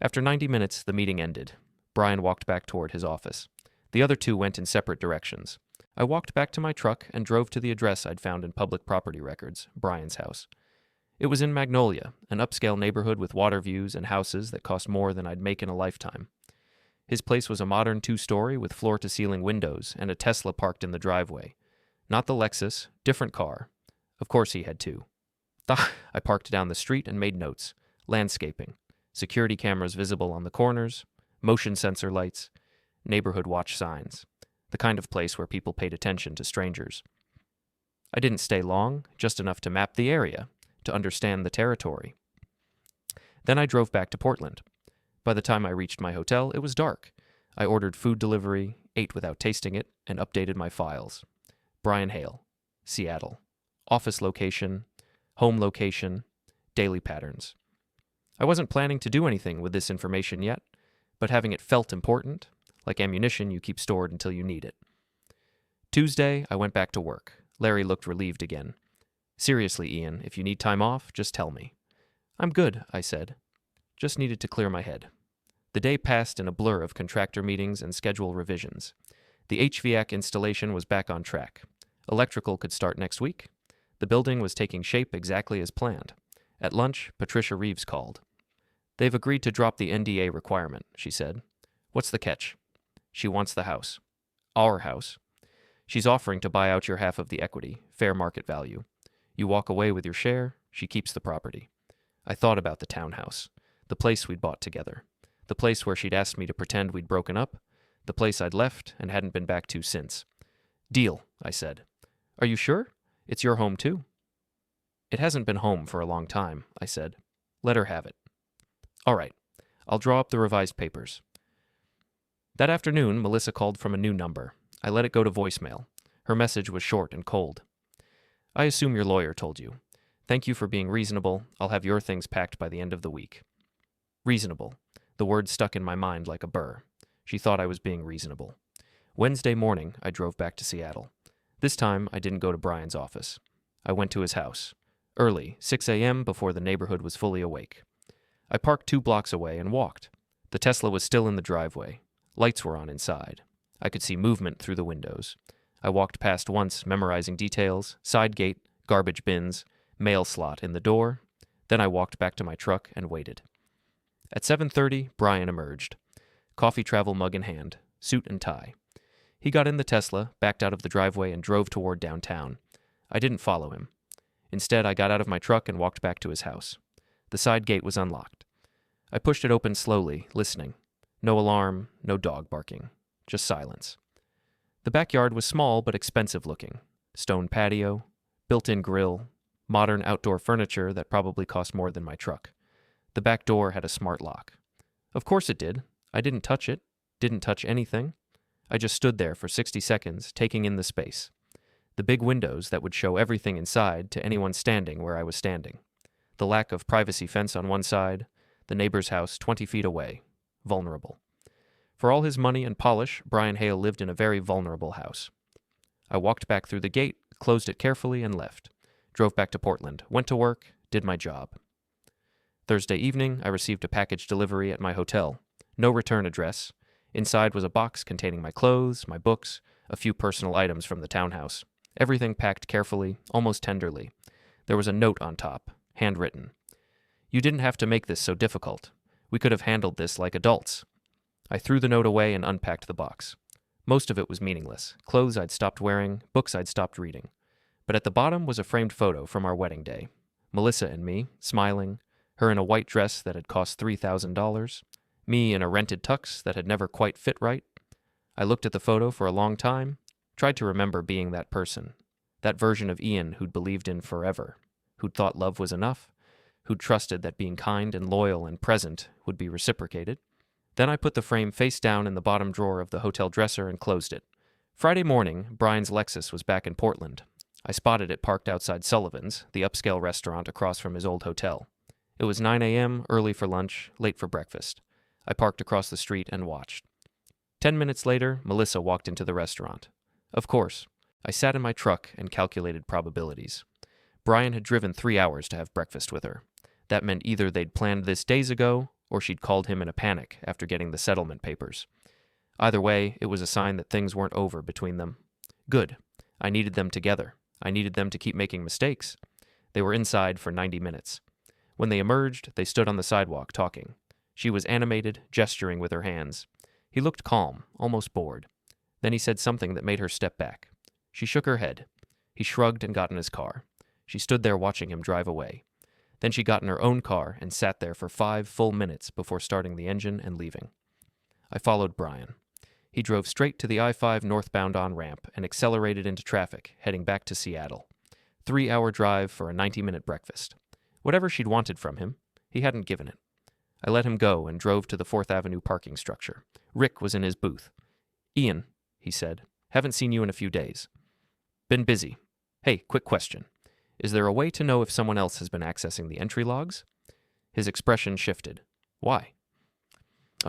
After 90 minutes, the meeting ended. Brian walked back toward his office. The other 2 went in separate directions. I walked back to my truck and drove to the address I'd found in public property records, Brian's house. It was in Magnolia, an upscale neighborhood with water views and houses that cost more than I'd make in a lifetime. His place was a modern 2-story with floor-to-ceiling windows and a Tesla parked in the driveway. Not the Lexus, different car. Of course he had 2. I parked down the street and made notes. Landscaping. Security cameras visible on the corners. Motion sensor lights. Neighborhood watch signs. The kind of place where people paid attention to strangers. I didn't stay long, just enough to map the area, to understand the territory. Then I drove back to Portland. By the time I reached my hotel, it was dark. I ordered food delivery, ate without tasting it, and updated my files. Brian Hale, Seattle. Office location, home location, daily patterns. I wasn't planning to do anything with this information yet, but having it felt important, like ammunition you keep stored until you need it. Tuesday, I went back to work. Larry looked relieved again. Seriously, Ian, if you need time off, just tell me. I'm good, I said. Just needed to clear my head. The day passed in a blur of contractor meetings and schedule revisions. The HVAC installation was back on track. Electrical could start next week. The building was taking shape exactly as planned. At lunch, Patricia Reeves called. They've agreed to drop the NDA requirement, she said. What's the catch? She wants the house. Our house. She's offering to buy out your half of the equity, fair market value. You walk away with your share, She keeps the property. I thought about the townhouse, the place we'd bought together, the place where she'd asked me to pretend we'd broken up, the place I'd left and hadn't been back to since. Deal, I said. Are you sure? It's your home too. It hasn't been home for a long time, I said. Let her have it. All right. I'll draw up the revised papers. That afternoon, Melissa called from a new number. I let it go to voicemail. Her message was short and cold. I assume your lawyer told you. Thank you for being reasonable. I'll have your things packed by the end of the week. Reasonable. The word stuck in my mind like a burr. She thought I was being reasonable. Wednesday morning, I drove back to Seattle. This time, I didn't go to Brian's office. I went to his house. Early, 6 a.m., before the neighborhood was fully awake. I parked 2 blocks away and walked. The Tesla was still in the driveway. Lights were on inside. I could see movement through the windows. I walked past once, memorizing details, side gate, garbage bins, mail slot in the door. Then I walked back to my truck and waited. At 7:30, Brian emerged. Coffee travel mug in hand, suit and tie. He got in the Tesla, backed out of the driveway, and drove toward downtown. I didn't follow him. Instead, I got out of my truck and walked back to his house. The side gate was unlocked. I pushed it open slowly, listening. No alarm, no dog barking, just silence. The backyard was small but expensive looking. Stone patio, built-in grill, modern outdoor furniture that probably cost more than my truck. The back door had a smart lock. Of course it did. I didn't touch it, didn't touch anything. I just stood there for 60 seconds, taking in the space. The big windows that would show everything inside to anyone standing where I was standing. The lack of privacy fence on one side, the neighbor's house 20 feet away. Vulnerable. For all his money and polish, Brian Hale lived in a very vulnerable house. I walked back through the gate, closed it carefully, and left. Drove back to Portland, went to work, did my job. Thursday evening, I received a package delivery at my hotel. No return address. Inside was a box containing my clothes, my books, a few personal items from the townhouse. Everything packed carefully, almost tenderly. There was a note on top, handwritten. You didn't have to make this so difficult. We could have handled this like adults. I threw the note away and unpacked the box. Most of it was meaningless. Clothes I'd stopped wearing, books I'd stopped reading. But at the bottom was a framed photo from our wedding day. Melissa and me, smiling, her in a white dress that had cost $3,000, me in a rented tux that had never quite fit right. I looked at the photo for a long time, tried to remember being that person, that version of Ian who'd believed in forever, who'd thought love was enough, who'd trusted that being kind and loyal and present would be reciprocated. Then I put the frame face down in the bottom drawer of the hotel dresser and closed it. Friday morning, Brian's Lexus was back in Portland. I spotted it parked outside Sullivan's, the upscale restaurant across from his old hotel. It was 9 a.m., early for lunch, late for breakfast. I parked across the street and watched. 10 minutes later, Melissa walked into the restaurant. Of course, I sat in my truck and calculated probabilities. Brian had driven 3 hours to have breakfast with her. That meant either they'd planned this days ago, or she'd called him in a panic after getting the settlement papers. Either way, it was a sign that things weren't over between them. Good. I needed them together. I needed them to keep making mistakes. They were inside for 90 minutes. When they emerged, they stood on the sidewalk talking. She was animated, gesturing with her hands. He looked calm, almost bored. Then he said something that made her step back. She shook her head. He shrugged and got in his car. She stood there watching him drive away. Then she got in her own car and sat there for 5 full minutes before starting the engine and leaving. I followed Brian. He drove straight to the I-5 northbound on-ramp and accelerated into traffic, heading back to Seattle. 3-hour drive for a 90-minute breakfast. Whatever she'd wanted from him, he hadn't given it. I let him go and drove to the 4th Avenue parking structure. Rick was in his booth. Ian, he said, haven't seen you in a few days. Been busy. Hey, quick question. Is there a way to know if someone else has been accessing the entry logs? His expression shifted. Why?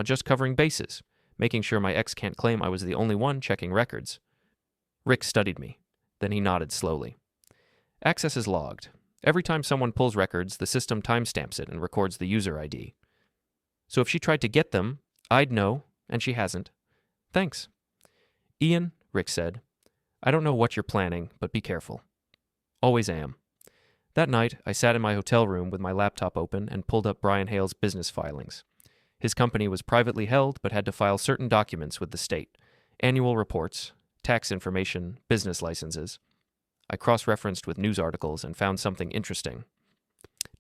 Just covering bases, making sure my ex can't claim I was the only one checking records. Rick studied me. Then he nodded slowly. Access is logged. Every time someone pulls records, the system timestamps it and records the user ID. So if she tried to get them, I'd know, and she hasn't. Thanks. Ian, Rick said, I don't know what you're planning, but be careful. Always am. That night, I sat in my hotel room with my laptop open and pulled up Brian Hale's business filings. His company was privately held but had to file certain documents with the state. Annual reports, tax information, business licenses. I cross-referenced with news articles and found something interesting.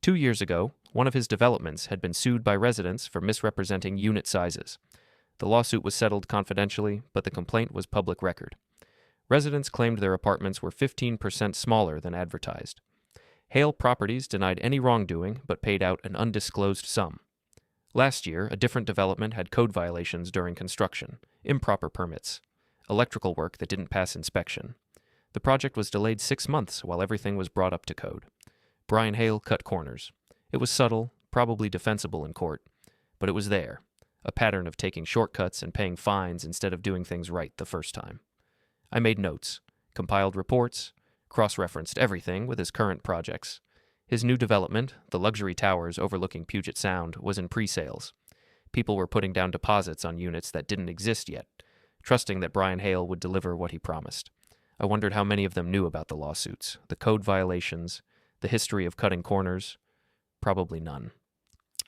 2 years ago, one of his developments had been sued by residents for misrepresenting unit sizes. The lawsuit was settled confidentially, but the complaint was public record. Residents claimed their apartments were 15% smaller than advertised. Hale Properties denied any wrongdoing but paid out an undisclosed sum. Last year, a different development had code violations during construction, improper permits, electrical work that didn't pass inspection. The project was delayed 6 months while everything was brought up to code. Brian Hale cut corners. It was subtle, probably defensible in court, but it was there, a pattern of taking shortcuts and paying fines instead of doing things right the first time. I made notes, compiled reports, cross-referenced everything with his current projects. His new development, the luxury towers overlooking Puget Sound, was in pre-sales. People were putting down deposits on units that didn't exist yet, trusting that Brian Hale would deliver what he promised. I wondered how many of them knew about the lawsuits, the code violations, the history of cutting corners. Probably none.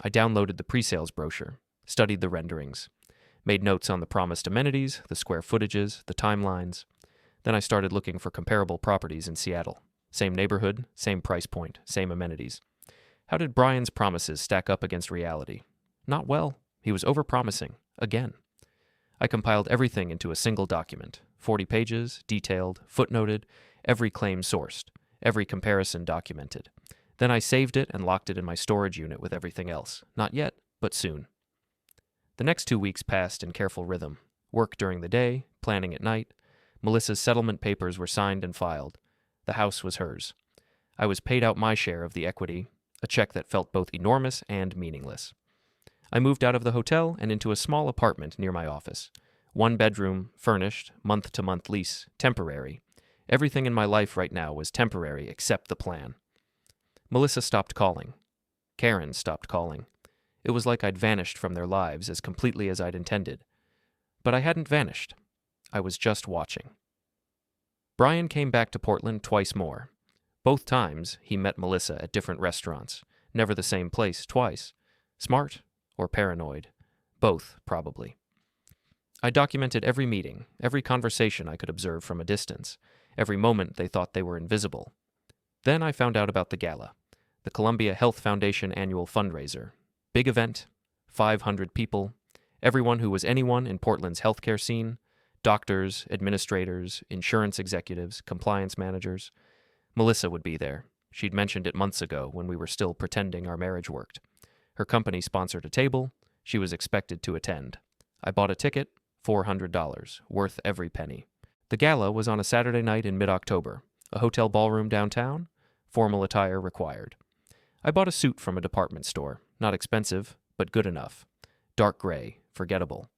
I downloaded the pre-sales brochure, studied the renderings, made notes on the promised amenities, the square footages, the timelines. Then I started looking for comparable properties in Seattle. Same neighborhood, same price point, same amenities. How did Brian's promises stack up against reality? Not well. He was overpromising, again. I compiled everything into a single document, 40 pages, detailed, footnoted, every claim sourced, every comparison documented. Then I saved it and locked it in my storage unit with everything else. Not yet, but soon. The next 2 weeks passed in careful rhythm. Work during the day, planning at night. Melissa's settlement papers were signed and filed. The house was hers. I was paid out my share of the equity, a check that felt both enormous and meaningless. I moved out of the hotel and into a small apartment near my office. 1 bedroom, furnished, month-to-month lease, temporary. Everything in my life right now was temporary except the plan. Melissa stopped calling. Karen stopped calling. It was like I'd vanished from their lives as completely as I'd intended. But I hadn't vanished. I was just watching. Brian came back to Portland twice more. Both times, he met Melissa at different restaurants. Never the same place twice. Smart or paranoid? Both, probably. I documented every meeting, every conversation I could observe from a distance, every moment they thought they were invisible. Then I found out about the gala, the Columbia Health Foundation annual fundraiser. Big event, 500 people, everyone who was anyone in Portland's healthcare scene, doctors, administrators, insurance executives, compliance managers. Melissa would be there. She'd mentioned it months ago when we were still pretending our marriage worked. Her company sponsored a table. She was expected to attend. I bought a ticket, $400, worth every penny. The gala was on a Saturday night in mid-October. A hotel ballroom downtown. Formal attire required. I bought a suit from a department store. Not expensive, but good enough. Dark gray, forgettable.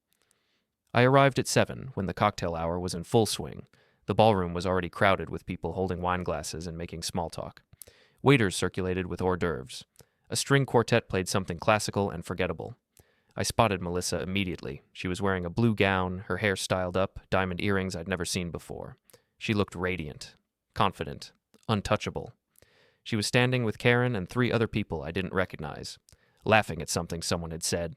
I arrived at 7 when the cocktail hour was in full swing. The ballroom was already crowded with people holding wine glasses and making small talk. Waiters circulated with hors d'oeuvres. A string quartet played something classical and forgettable. I spotted Melissa immediately. She was wearing a blue gown, her hair styled up, diamond earrings I'd never seen before. She looked radiant, confident, untouchable. She was standing with Karen and 3 other people I didn't recognize, laughing at something someone had said,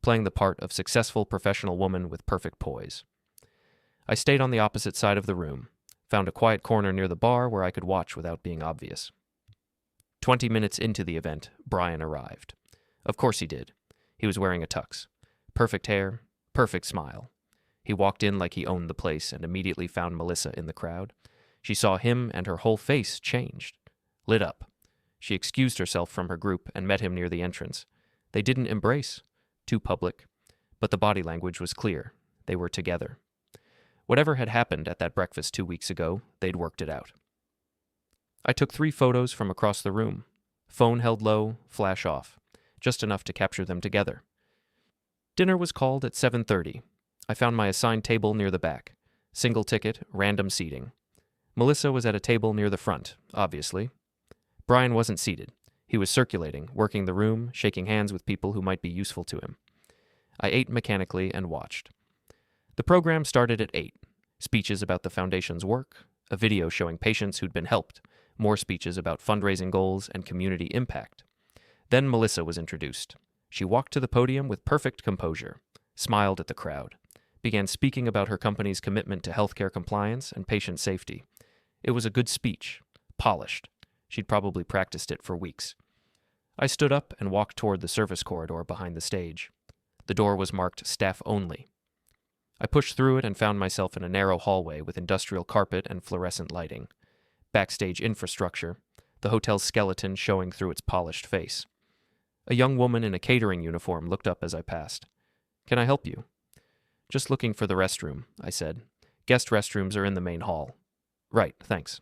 playing the part of successful professional woman with perfect poise. I stayed on the opposite side of the room, found a quiet corner near the bar where I could watch without being obvious. 20 minutes into the event, Brian arrived. Of course he did. He was wearing a tux. Perfect hair, perfect smile. He walked in like he owned the place and immediately found Melissa in the crowd. She saw him and her whole face changed, lit up. She excused herself from her group and met him near the entrance. They didn't embrace. Too public. But the body language was clear. They were together. Whatever had happened at that breakfast 2 weeks ago, they'd worked it out. I took 3 photos from across the room. Phone held low, flash off. Just enough to capture them together. Dinner was called at 7:30. I found my assigned table near the back. Single ticket, random seating. Melissa was at a table near the front, obviously. Brian wasn't seated. He was circulating, working the room, shaking hands with people who might be useful to him. I ate mechanically and watched. The program started at 8. Speeches about the foundation's work, a video showing patients who'd been helped, more speeches about fundraising goals and community impact. Then Melissa was introduced. She walked to the podium with perfect composure, smiled at the crowd, began speaking about her company's commitment to healthcare compliance and patient safety. It was a good speech, polished. She'd probably practiced it for weeks. I stood up and walked toward the service corridor behind the stage. The door was marked Staff Only. I pushed through it and found myself in a narrow hallway with industrial carpet and fluorescent lighting. Backstage infrastructure, the hotel's skeleton showing through its polished face. A young woman in a catering uniform looked up as I passed. "Can I help you?" "Just looking for the restroom," I said. "Guest restrooms are in the main hall." "Right, thanks."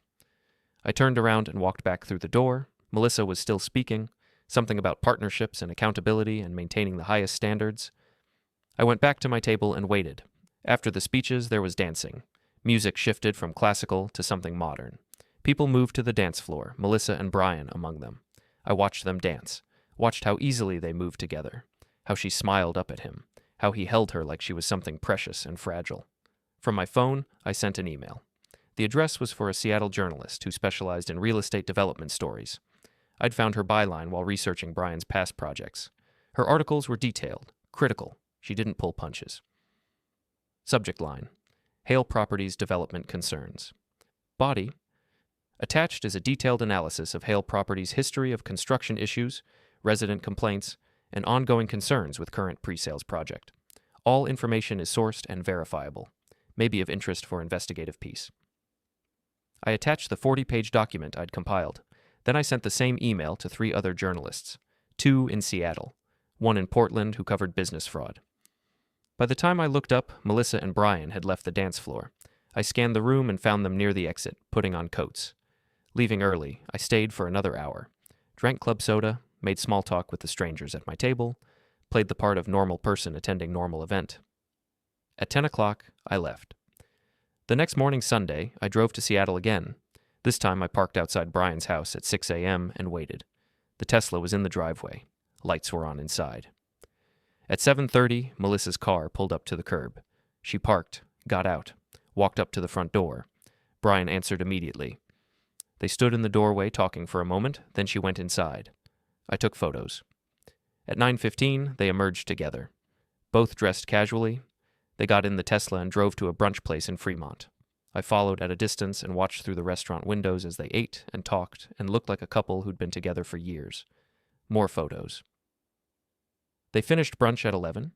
I turned around and walked back through the door. Melissa was still speaking, something about partnerships and accountability and maintaining the highest standards. I went back to my table and waited. After the speeches, there was dancing. Music shifted from classical to something modern. People moved to the dance floor, Melissa and Brian among them. I watched them dance, watched how easily they moved together, how she smiled up at him, how he held her like she was something precious and fragile. From my phone, I sent an email. The address was for a Seattle journalist who specialized in real estate development stories. I'd found her byline while researching Brian's past projects. Her articles were detailed, critical. She didn't pull punches. Subject line: Hale Properties Development Concerns. Body: attached is a detailed analysis of Hale Properties' history of construction issues, resident complaints, and ongoing concerns with current pre-sales project. All information is sourced and verifiable. May be of interest for investigative piece. I attached the 40-page document I'd compiled. Then I sent the same email to 3 other journalists, 2 in Seattle, 1 in Portland who covered business fraud. By the time I looked up, Melissa and Brian had left the dance floor. I scanned the room and found them near the exit, putting on coats. Leaving early, I stayed for another hour, drank club soda, made small talk with the strangers at my table, played the part of normal person attending normal event. At 10 o'clock, I left. The next morning, Sunday, I drove to Seattle again. This time I parked outside Brian's house at 6 a.m. and waited. The Tesla was in the driveway. Lights were on inside. At 7:30, Melissa's car pulled up to the curb. She parked, got out, walked up to the front door. Brian answered immediately. They stood in the doorway talking for a moment, then she went inside. I took photos. At 9:15, they emerged together. Both dressed casually. They got in the Tesla and drove to a brunch place in Fremont. I followed at a distance and watched through the restaurant windows as they ate and talked and looked like a couple who'd been together for years. More photos. They finished brunch at 11.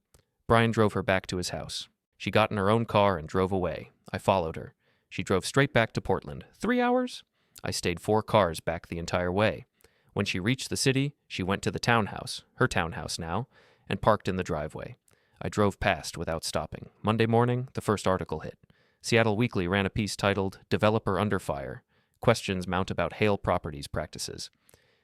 Brian drove her back to his house. She got in her own car and drove away. I followed her. She drove straight back to Portland. 3 hours? I stayed 4 cars back the entire way. When she reached the city, she went to the townhouse, her townhouse now, and parked in the driveway. I drove past without stopping. Monday morning, the first article hit. Seattle Weekly ran a piece titled "Developer Under Fire: Questions Mount About Hale Properties Practices."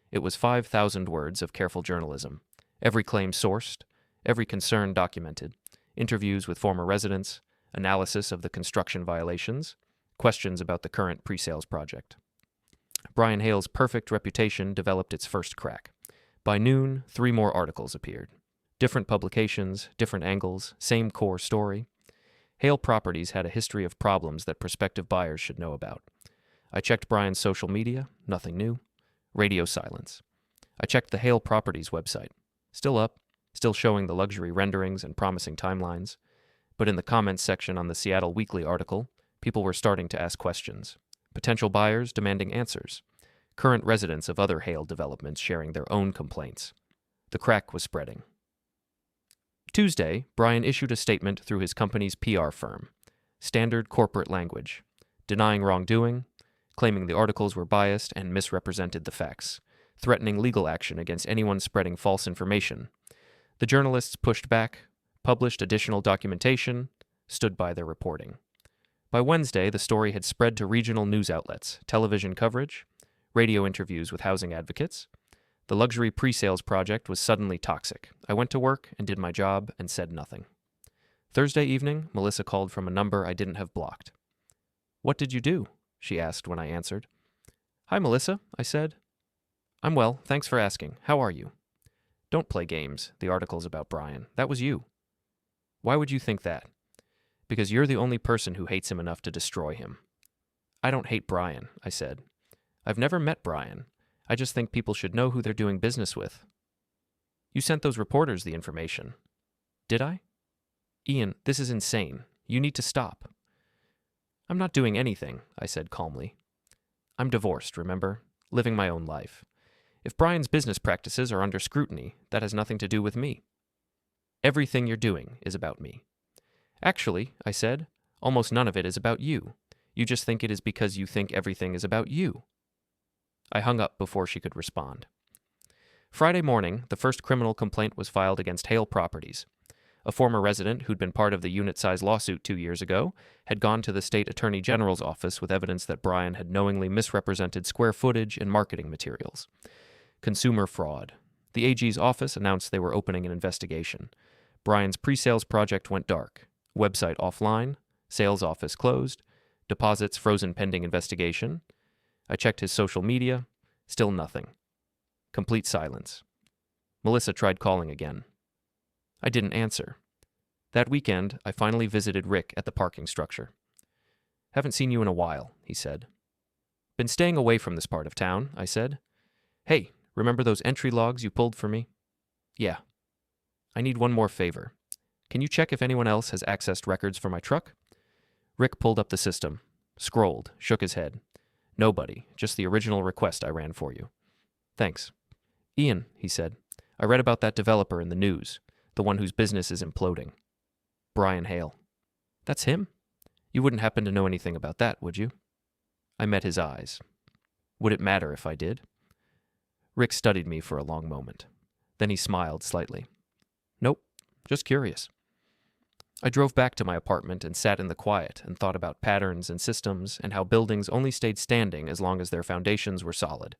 It was 5,000 words of careful journalism. Every claim sourced, every concern documented, interviews with former residents, analysis of the construction violations, questions about the current pre-sales project. Brian Hale's perfect reputation developed its first crack. By noon, 3 more articles appeared. Different publications, different angles, same core story. Hale Properties had a history of problems that prospective buyers should know about. I checked Brian's social media, nothing new. Radio silence. I checked the Hale Properties website. Still up, still showing the luxury renderings and promising timelines. But in the comments section on the Seattle Weekly article, people were starting to ask questions. Potential buyers demanding answers. Current residents of other Hale developments sharing their own complaints. The crack was spreading. Tuesday, Brian issued a statement through his company's PR firm. Standard corporate language. Denying wrongdoing, claiming the articles were biased and misrepresented the facts, threatening legal action against anyone spreading false information. The journalists pushed back, published additional documentation, stood by their reporting. By Wednesday, the story had spread to regional news outlets, television coverage, radio interviews with housing advocates. The luxury pre-sales project was suddenly toxic. I went to work and did my job and said nothing. Thursday evening, Melissa called from a number I didn't have blocked. "What did you do?" she asked when I answered. "Hi, Melissa," I said. "I'm well, thanks for asking. How are you?" "Don't play games, the article's about Brian. That was you." "Why would you think that?" "Because you're the only person who hates him enough to destroy him." "I don't hate Brian," I said. "I've never met Brian. I just think people should know who they're doing business with." "You sent those reporters the information." "Did I?" "Ian, this is insane. You need to stop." "I'm not doing anything," I said calmly. "I'm divorced, remember? Living my own life. If Brian's business practices are under scrutiny, that has nothing to do with me. Everything you're doing is about me. Actually, I said, almost none of it is about you. You just think it is because you think everything is about you. I hung up before she could respond. Friday morning, the first criminal complaint was filed against Hale Properties. A former resident who'd been part of the unit-size lawsuit 2 years ago had gone to the state attorney general's office with evidence that Brian had knowingly misrepresented square footage and marketing materials. Consumer fraud. The AG's office announced they were opening an investigation. Brian's pre-sales project went dark. Website offline. Sales office closed. Deposits frozen pending investigation. I checked his social media. Still nothing. Complete silence. Melissa tried calling again. I didn't answer. That weekend, I finally visited Rick at the parking structure. Haven't seen you in a while, he said. Been staying away from this part of town, I said. Hey, remember those entry logs you pulled for me? Yeah. I need one more favor. Can you check if anyone else has accessed records for my truck? Rick pulled up the system, scrolled, shook his head. Nobody, just the original request I ran for you. Thanks. Ian, he said, I read about that developer in the news, the one whose business is imploding. Brian Hale. That's him? You wouldn't happen to know anything about that, would you? I met his eyes. Would it matter if I did? Rick studied me for a long moment. Then he smiled slightly. Nope, just curious. I drove back to my apartment and sat in the quiet and thought about patterns and systems and how buildings only stayed standing as long as their foundations were solid.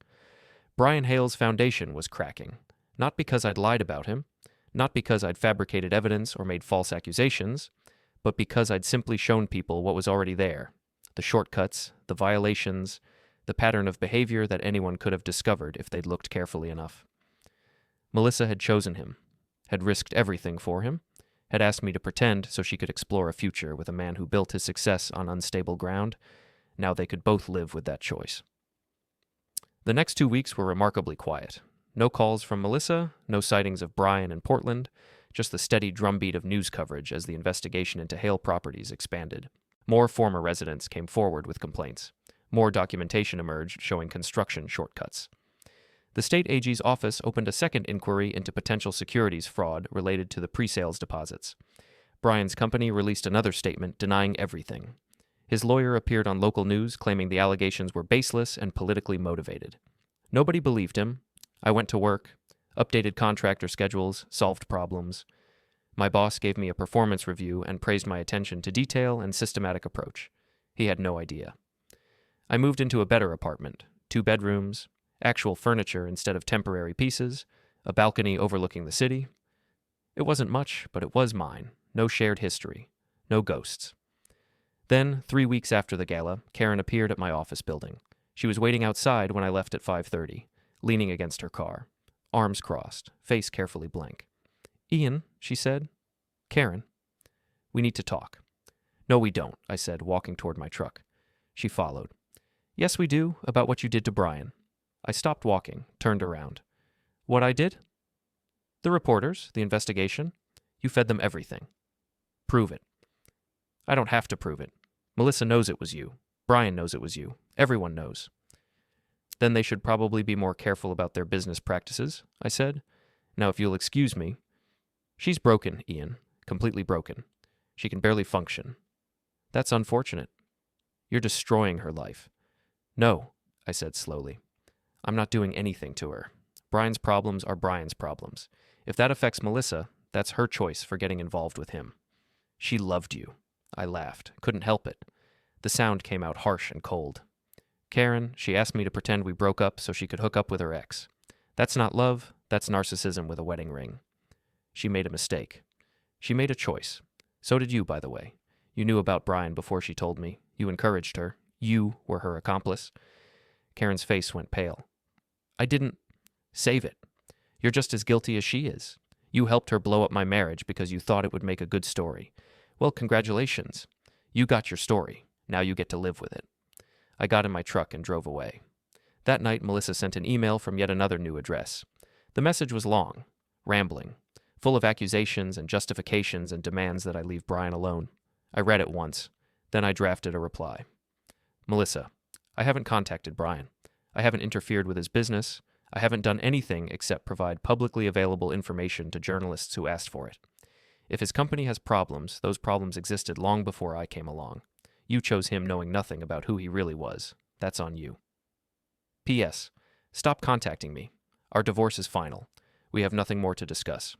Brian Hale's foundation was cracking, not because I'd lied about him, not because I'd fabricated evidence or made false accusations, but because I'd simply shown people what was already there, the shortcuts, the violations, the pattern of behavior that anyone could have discovered if they'd looked carefully enough. Melissa had chosen him, had risked everything for him, had asked me to pretend so she could explore a future with a man who built his success on unstable ground. Now they could both live with that choice. The next 2 weeks were remarkably quiet. No calls from Melissa, no sightings of Brian in Portland, just the steady drumbeat of news coverage as the investigation into Hale Properties expanded. More former residents came forward with complaints. More documentation emerged showing construction shortcuts. The state AG's office opened a second inquiry into potential securities fraud related to the pre-sales deposits. Brian's company released another statement denying everything. His lawyer appeared on local news claiming the allegations were baseless and politically motivated. Nobody believed him. I went to work, updated contractor schedules, solved problems. My boss gave me a performance review and praised my attention to detail and systematic approach. He had no idea. I moved into a better apartment, 2 bedrooms, actual furniture instead of temporary pieces, a balcony overlooking the city. It wasn't much, but it was mine. No shared history. No ghosts. Then, 3 weeks after the gala, Karen appeared at my office building. She was waiting outside when I left at 5:30, leaning against her car, arms crossed, face carefully blank. Ian, she said. Karen. We need to talk. No, we don't, I said, walking toward my truck. She followed. Yes, we do, about what you did to Brian. I stopped walking, turned around. What I did? The reporters, the investigation. You fed them everything. Prove it. I don't have to prove it. Melissa knows it was you. Brian knows it was you. Everyone knows. Then they should probably be more careful about their business practices, I said. Now, if you'll excuse me. She's broken, Ian. Completely broken. She can barely function. That's unfortunate. You're destroying her life. No, I said slowly. I'm not doing anything to her. Brian's problems are Brian's problems. If that affects Melissa, that's her choice for getting involved with him. She loved you. I laughed. Couldn't help it. The sound came out harsh and cold. Karen, she asked me to pretend we broke up so she could hook up with her ex. That's not love. That's narcissism with a wedding ring. She made a mistake. She made a choice. So did you, by the way. You knew about Brian before she told me. You encouraged her. You were her accomplice. Karen's face went pale. I didn't. Save it. You're just as guilty as she is. You helped her blow up my marriage because you thought it would make a good story. Well, congratulations. You got your story. Now you get to live with it. I got in my truck and drove away. That night, Melissa sent an email from yet another new address. The message was long, rambling, full of accusations and justifications and demands that I leave Brian alone. I read it once. Then I drafted a reply. Melissa, I haven't contacted Brian. I haven't interfered with his business. I haven't done anything except provide publicly available information to journalists who asked for it. If his company has problems, those problems existed long before I came along. You chose him knowing nothing about who he really was. That's on you. P.S. Stop contacting me. Our divorce is final. We have nothing more to discuss.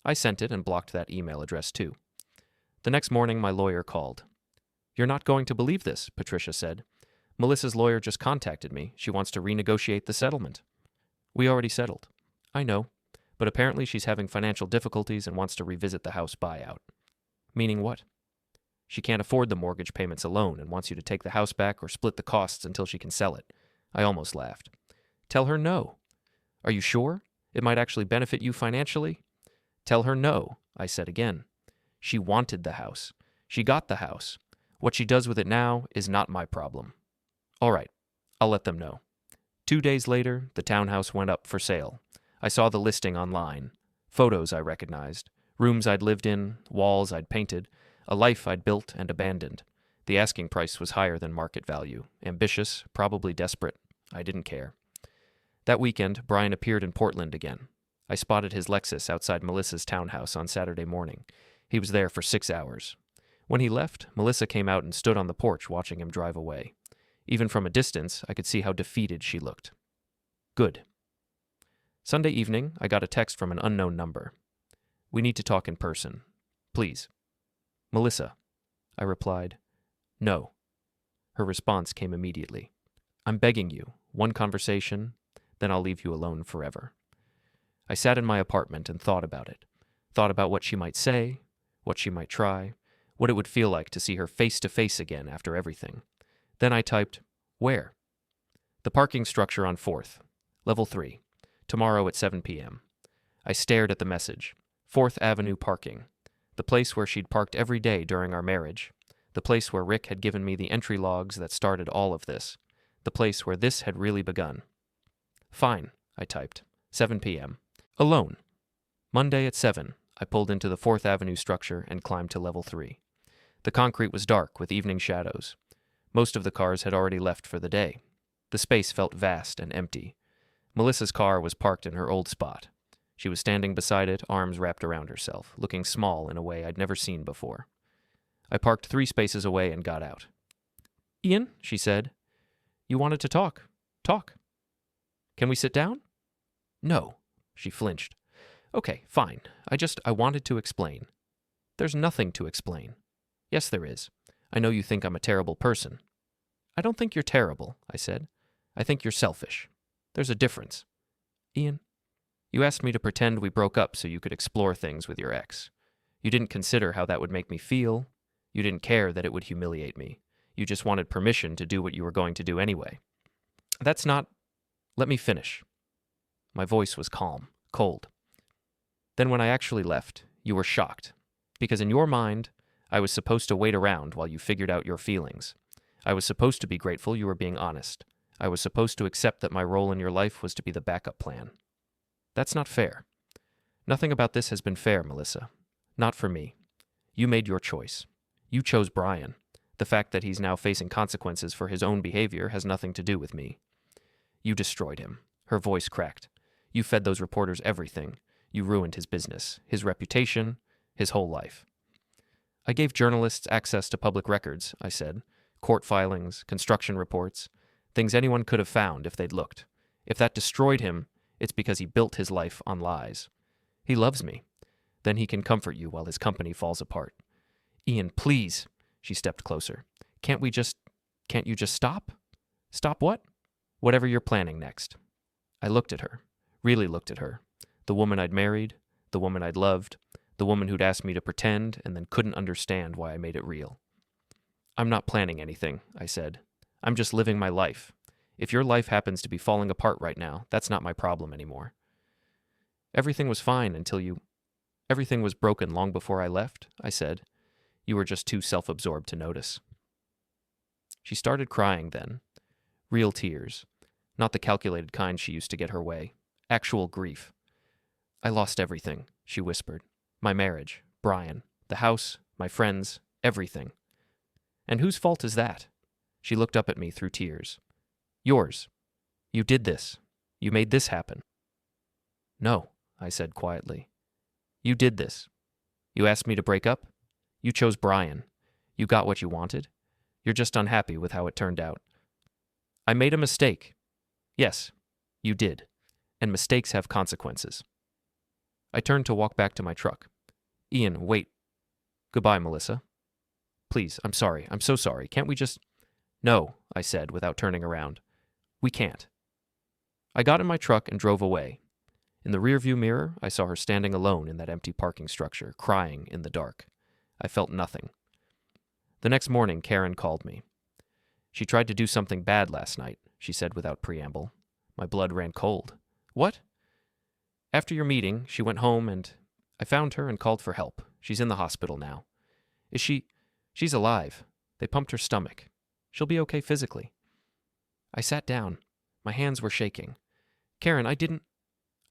I sent it and blocked that email address too. The next morning, my lawyer called. You're not going to believe this, Patricia said. Melissa's lawyer just contacted me. She wants to renegotiate the settlement. We already settled. I know, but apparently she's having financial difficulties and wants to revisit the house buyout. Meaning what? She can't afford the mortgage payments alone and wants you to take the house back or split the costs until she can sell it. I almost laughed. Tell her no. Are you sure? It might actually benefit you financially? Tell her no, I said again. She wanted the house. She got the house. What she does with it now is not my problem. All right, I'll let them know. 2 days later, the townhouse went up for sale. I saw the listing online. Photos I recognized. Rooms I'd lived in, walls I'd painted, a life I'd built and abandoned. The asking price was higher than market value. Ambitious, probably desperate. I didn't care. That weekend, Brian appeared in Portland again. I spotted his Lexus outside Melissa's townhouse on Saturday morning. He was there for 6 hours. When he left, Melissa came out and stood on the porch watching him drive away. Even from a distance, I could see how defeated she looked. Good. Sunday evening, I got a text from an unknown number. We need to talk in person. Please. Melissa. I replied. No. Her response came immediately. I'm begging you. One conversation, then I'll leave you alone forever. I sat in my apartment and thought about it. Thought about what she might say, what she might try, what it would feel like to see her face to face again after everything. Then I typed, where? The parking structure on 4th, level 3, tomorrow at 7 p.m. I stared at the message. 4th Avenue parking, the place where she'd parked every day during our marriage, the place where Rick had given me the entry logs that started all of this, the place where this had really begun. Fine, I typed, 7 p.m. Alone. Monday at 7, I pulled into the 4th Avenue structure and climbed to level 3. The concrete was dark with evening shadows. Most of the cars had already left for the day. The space felt vast and empty. Melissa's car was parked in her old spot. She was standing beside it, arms wrapped around herself, looking small in a way I'd never seen before. I parked 3 spaces away and got out. Ian, she said, you wanted to talk. Talk. Can we sit down? No, she flinched. Okay, fine. I wanted to explain. There's nothing to explain. Yes, there is. I know you think I'm a terrible person. I don't think you're terrible, I said. I think you're selfish. There's a difference. Ian, you asked me to pretend we broke up so you could explore things with your ex. You didn't consider how that would make me feel. You didn't care that it would humiliate me. You just wanted permission to do what you were going to do anyway. That's not... Let me finish. My voice was calm, cold. Then when I actually left, you were shocked. Because in your mind, I was supposed to wait around while you figured out your feelings. I was supposed to be grateful you were being honest. I was supposed to accept that my role in your life was to be the backup plan. That's not fair. Nothing about this has been fair, Melissa. Not for me. You made your choice. You chose Brian. The fact that he's now facing consequences for his own behavior has nothing to do with me. You destroyed him. Her voice cracked. You fed those reporters everything. You ruined his business, his reputation, his whole life. I gave journalists access to public records, I said. Court filings, construction reports, things anyone could have found if they'd looked. If that destroyed him, it's because he built his life on lies. He loves me. Then he can comfort you while his company falls apart. Ian, please. She stepped closer. Can't you just stop? Stop what? Whatever you're planning next. I looked at her, really looked at her. The woman I'd married, the woman I'd loved, the woman who'd asked me to pretend and then couldn't understand why I made it real. I'm not planning anything, I said. I'm just living my life. If your life happens to be falling apart right now, that's not my problem anymore. Everything was fine until you... Everything was broken long before I left, I said. You were just too self-absorbed to notice. She started crying then. Real tears. Not the calculated kind she used to get her way. Actual grief. I lost everything, she whispered. My marriage, Brian, the house, my friends, everything. And whose fault is that? She looked up at me through tears. Yours. You did this. You made this happen. No, I said quietly. You did this. You asked me to break up. You chose Brian. You got what you wanted. You're just unhappy with how it turned out. I made a mistake. Yes, you did. And mistakes have consequences. I turned to walk back to my truck. Ian, wait. Goodbye, Melissa. Please, I'm sorry. I'm so sorry. Can't we just... No, I said without turning around. We can't. I got in my truck and drove away. In the rearview mirror, I saw her standing alone in that empty parking structure, crying in the dark. I felt nothing. The next morning, Karen called me. She tried to do something bad last night, she said without preamble. My blood ran cold. What? After your meeting, she went home and I found her and called for help. She's in the hospital now. Is she? She's alive. They pumped her stomach. She'll be okay physically. I sat down. My hands were shaking. Karen, I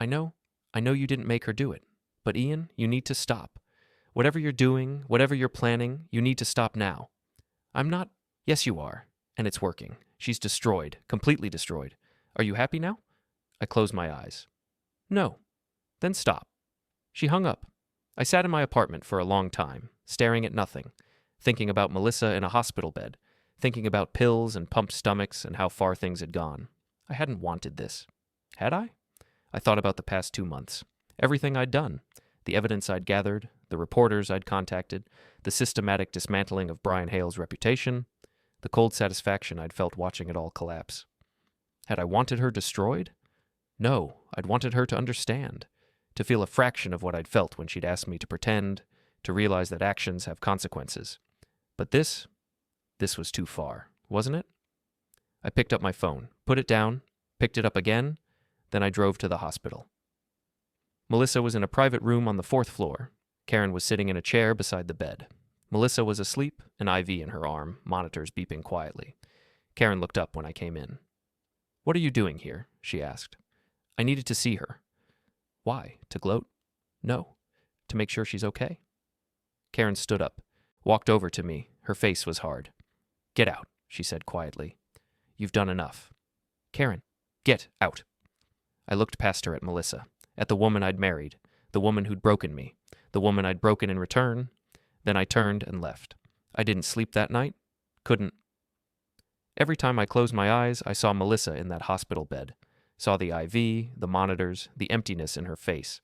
know you didn't make her do it. But Ian, you need to stop. Whatever you're doing, whatever you're planning, you need to stop now. I'm not... Yes, you are. And it's working. She's destroyed. Completely destroyed. Are you happy now? I closed my eyes. No. Then stop. She hung up. I sat in my apartment for a long time, staring at nothing, thinking about Melissa in a hospital bed, thinking about pills and pumped stomachs and how far things had gone. I hadn't wanted this. Had I? I thought about the past 2 months. Everything I'd done. The evidence I'd gathered, the reporters I'd contacted, the systematic dismantling of Brian Hale's reputation, the cold satisfaction I'd felt watching it all collapse. Had I wanted her destroyed? No, I'd wanted her to understand, to feel a fraction of what I'd felt when she'd asked me to pretend, to realize that actions have consequences. But this was too far, wasn't it? I picked up my phone, put it down, picked it up again, then I drove to the hospital. Melissa was in a private room on the 4th floor. Karen was sitting in a chair beside the bed. Melissa was asleep, an IV in her arm, monitors beeping quietly. Karen looked up when I came in. What are you doing here? She asked. I needed to see her. Why? To gloat? No. To make sure she's okay. Karen stood up, walked over to me. Her face was hard. Get out, she said quietly. You've done enough. Karen, get out. I looked past her at Melissa, at the woman I'd married, the woman who'd broken me, the woman I'd broken in return. Then I turned and left. I didn't sleep that night. Couldn't. Every time I closed my eyes, I saw Melissa in that hospital bed. Saw the IV, the monitors, the emptiness in her face.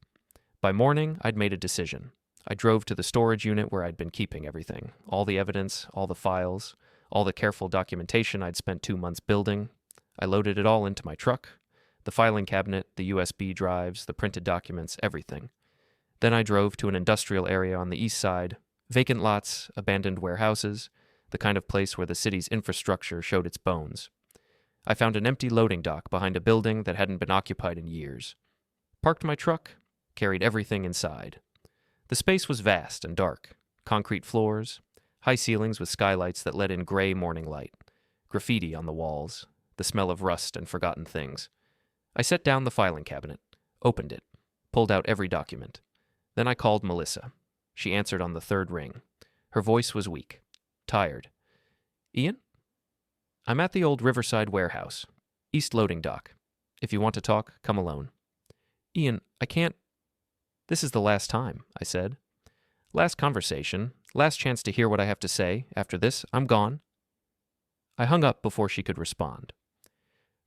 By morning, I'd made a decision. I drove to the storage unit where I'd been keeping everything. All the evidence, all the files, all the careful documentation I'd spent 2 months building. I loaded it all into my truck. The filing cabinet, the USB drives, the printed documents, everything. Then I drove to an industrial area on the east side. Vacant lots, abandoned warehouses, the kind of place where the city's infrastructure showed its bones. I found an empty loading dock behind a building that hadn't been occupied in years. Parked my truck, carried everything inside. The space was vast and dark. Concrete floors, high ceilings with skylights that let in gray morning light, graffiti on the walls, the smell of rust and forgotten things. I set down the filing cabinet, opened it, pulled out every document. Then I called Melissa. She answered on the 3rd ring. Her voice was weak, tired. Ian? I'm at the old Riverside warehouse, East Loading Dock. If you want to talk, come alone. Ian, I can't... This is the last time, I said. Last conversation, last chance to hear what I have to say. After this, I'm gone. I hung up before she could respond.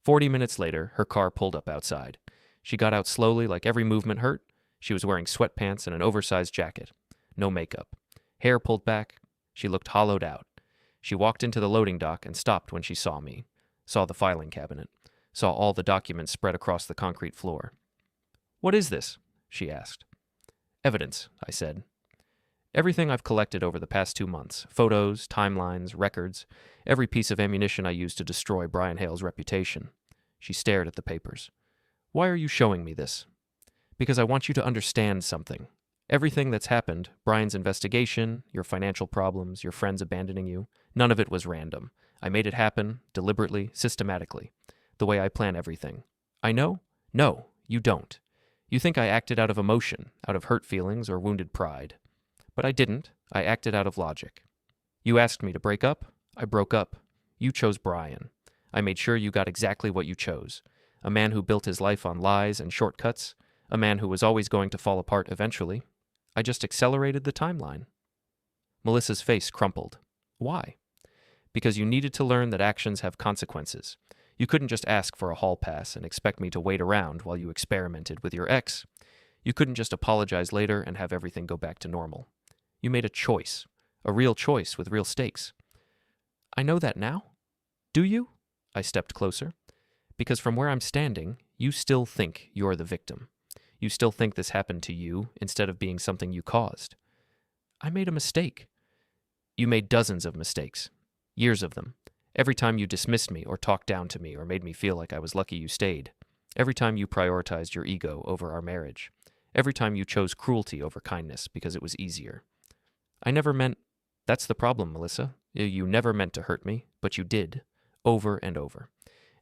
40 minutes later, her car pulled up outside. She got out slowly like every movement hurt. She was wearing sweatpants and an oversized jacket. No makeup. Hair pulled back. She looked hollowed out. She walked into the loading dock and stopped when she saw me. Saw the filing cabinet. Saw all the documents spread across the concrete floor. What is this? She asked. Evidence, I said. Everything I've collected over the past 2 months. Photos, timelines, records. Every piece of ammunition I used to destroy Brian Hale's reputation. She stared at the papers. Why are you showing me this? Because I want you to understand something. Everything that's happened, Brian's investigation, your financial problems, your friends abandoning you, none of it was random. I made it happen, deliberately, systematically, the way I plan everything. I know? No, you don't. You think I acted out of emotion, out of hurt feelings or wounded pride. But I didn't. I acted out of logic. You asked me to break up. I broke up. You chose Brian. I made sure you got exactly what you chose. a man who built his life on lies and shortcuts, a man who was always going to fall apart eventually. I just accelerated the timeline. Melissa's face crumpled. Why? Because you needed to learn that actions have consequences. You couldn't just ask for a hall pass and expect me to wait around while you experimented with your ex. You couldn't just apologize later and have everything go back to normal. You made a choice, a real choice with real stakes. I know that now. Do you? I stepped closer. Because from where I'm standing, you still think you're the victim. You still think this happened to you instead of being something you caused. I made a mistake. You made dozens of mistakes. Years of them. Every time you dismissed me or talked down to me or made me feel like I was lucky you stayed. Every time you prioritized your ego over our marriage. Every time you chose cruelty over kindness because it was easier. I never meant... That's the problem, Melissa. You never meant to hurt me, but you did. Over and over.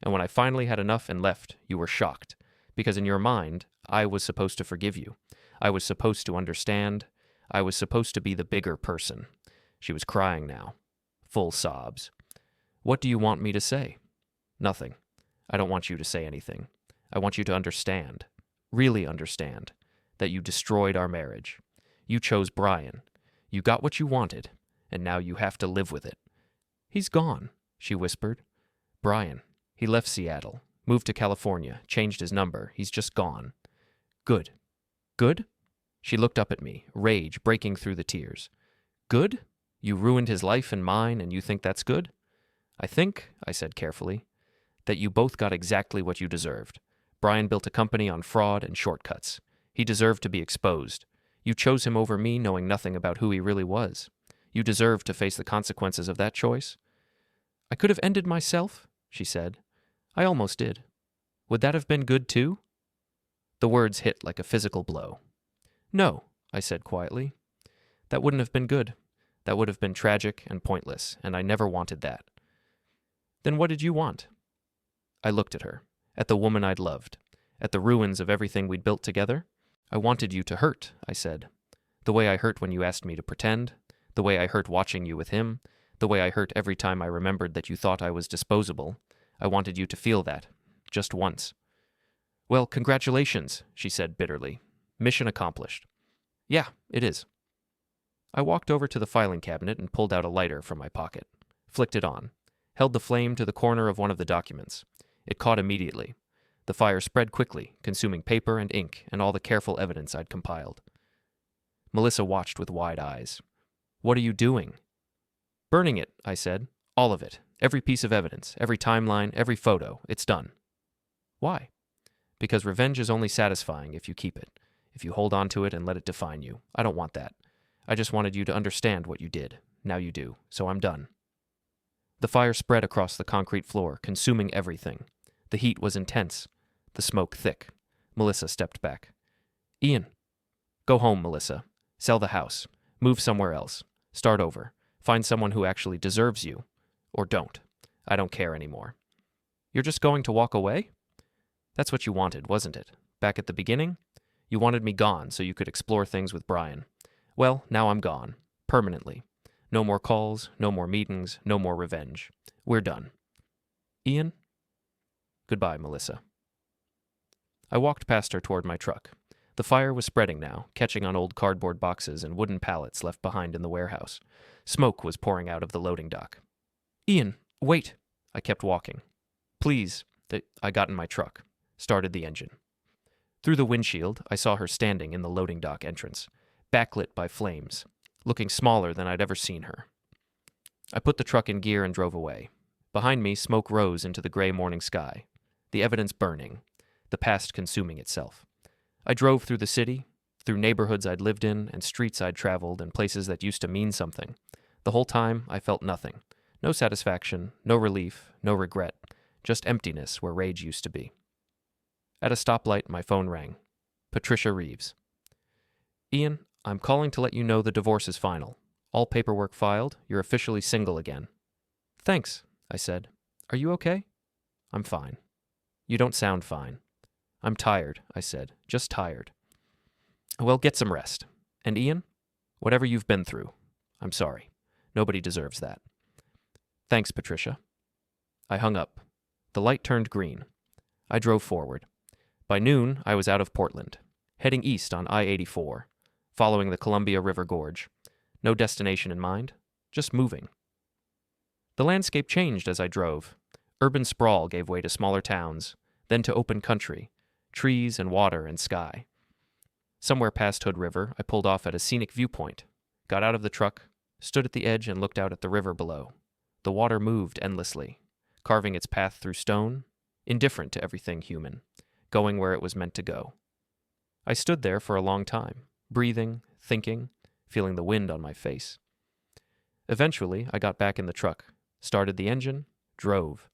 And when I finally had enough and left, you were shocked. Because in your mind, I was supposed to forgive you. I was supposed to understand. I was supposed to be the bigger person. She was crying now. Full sobs. What do you want me to say? Nothing. I don't want you to say anything. I want you to understand. Really understand. That you destroyed our marriage. You chose Brian. You got what you wanted, and now you have to live with it. He's gone, she whispered. Brian. He left Seattle, moved to California, changed his number. He's just gone. Good. Good? She looked up at me, rage breaking through the tears. Good? You ruined his life and mine, and you think that's good? I think, I said carefully, that you both got exactly what you deserved. Brian built a company on fraud and shortcuts. He deserved to be exposed. You chose him over me knowing nothing about who he really was. You deserved to face the consequences of that choice. I could have ended myself, she said. I almost did. Would that have been good too? The words hit like a physical blow. No, I said quietly. That wouldn't have been good. That would have been tragic and pointless, and I never wanted that. Then what did you want? I looked at her, at the woman I'd loved, at the ruins of everything we'd built together. I wanted you to hurt, I said. The way I hurt when you asked me to pretend, the way I hurt watching you with him, the way I hurt every time I remembered that you thought I was disposable. I wanted you to feel that, just once. Well, congratulations, she said bitterly. Mission accomplished. Yeah, it is. I walked over to the filing cabinet and pulled out a lighter from my pocket, flicked it on, held the flame to the corner of one of the documents. It caught immediately. The fire spread quickly, consuming paper and ink and all the careful evidence I'd compiled. Melissa watched with wide eyes. What are you doing? Burning it, I said. All of it. Every piece of evidence, every timeline, every photo. It's done. Why? Because revenge is only satisfying if you keep it, if you hold on to it and let it define you. I don't want that. I just wanted you to understand what you did. Now you do, so I'm done. The fire spread across the concrete floor, consuming everything. The heat was intense, the smoke thick. Melissa stepped back. Ian. Go home, Melissa. Sell the house. Move somewhere else. Start over. Find someone who actually deserves you. Or don't. I don't care anymore. You're just going to walk away? That's what you wanted, wasn't it? Back at the beginning? You wanted me gone so you could explore things with Brian. Well, now I'm gone. Permanently. No more calls, no more meetings, no more revenge. We're done. Ian? Goodbye, Melissa. I walked past her toward my truck. The fire was spreading now, catching on old cardboard boxes and wooden pallets left behind in the warehouse. Smoke was pouring out of the loading dock. Ian, wait. I kept walking. Please. I got in my truck. Started the engine. Through the windshield, I saw her standing in the loading dock entrance, backlit by flames, looking smaller than I'd ever seen her. I put the truck in gear and drove away. Behind me, smoke rose into the gray morning sky, the evidence burning, the past consuming itself. I drove through the city, through neighborhoods I'd lived in and streets I'd traveled and places that used to mean something. The whole time, I felt nothing. No satisfaction, no relief, no regret, just emptiness where rage used to be. At a stoplight, my phone rang. Patricia Reeves. Ian, I'm calling to let you know the divorce is final. All paperwork filed. You're officially single again. Thanks, I said. Are you okay? I'm fine. You don't sound fine. I'm tired, I said. Just tired. Well, get some rest. And Ian, whatever you've been through, I'm sorry. Nobody deserves that. Thanks, Patricia. I hung up. The light turned green. I drove forward. By noon, I was out of Portland, heading east on I-84, following the Columbia River Gorge. No destination in mind, just moving. The landscape changed as I drove. Urban sprawl gave way to smaller towns, then to open country, trees and water and sky. Somewhere past Hood River, I pulled off at a scenic viewpoint, got out of the truck, stood at the edge and looked out at the river below. The water moved endlessly, carving its path through stone, indifferent to everything human, going where it was meant to go. I stood there for a long time, breathing, thinking, feeling the wind on my face. Eventually, I got back in the truck, started the engine, drove.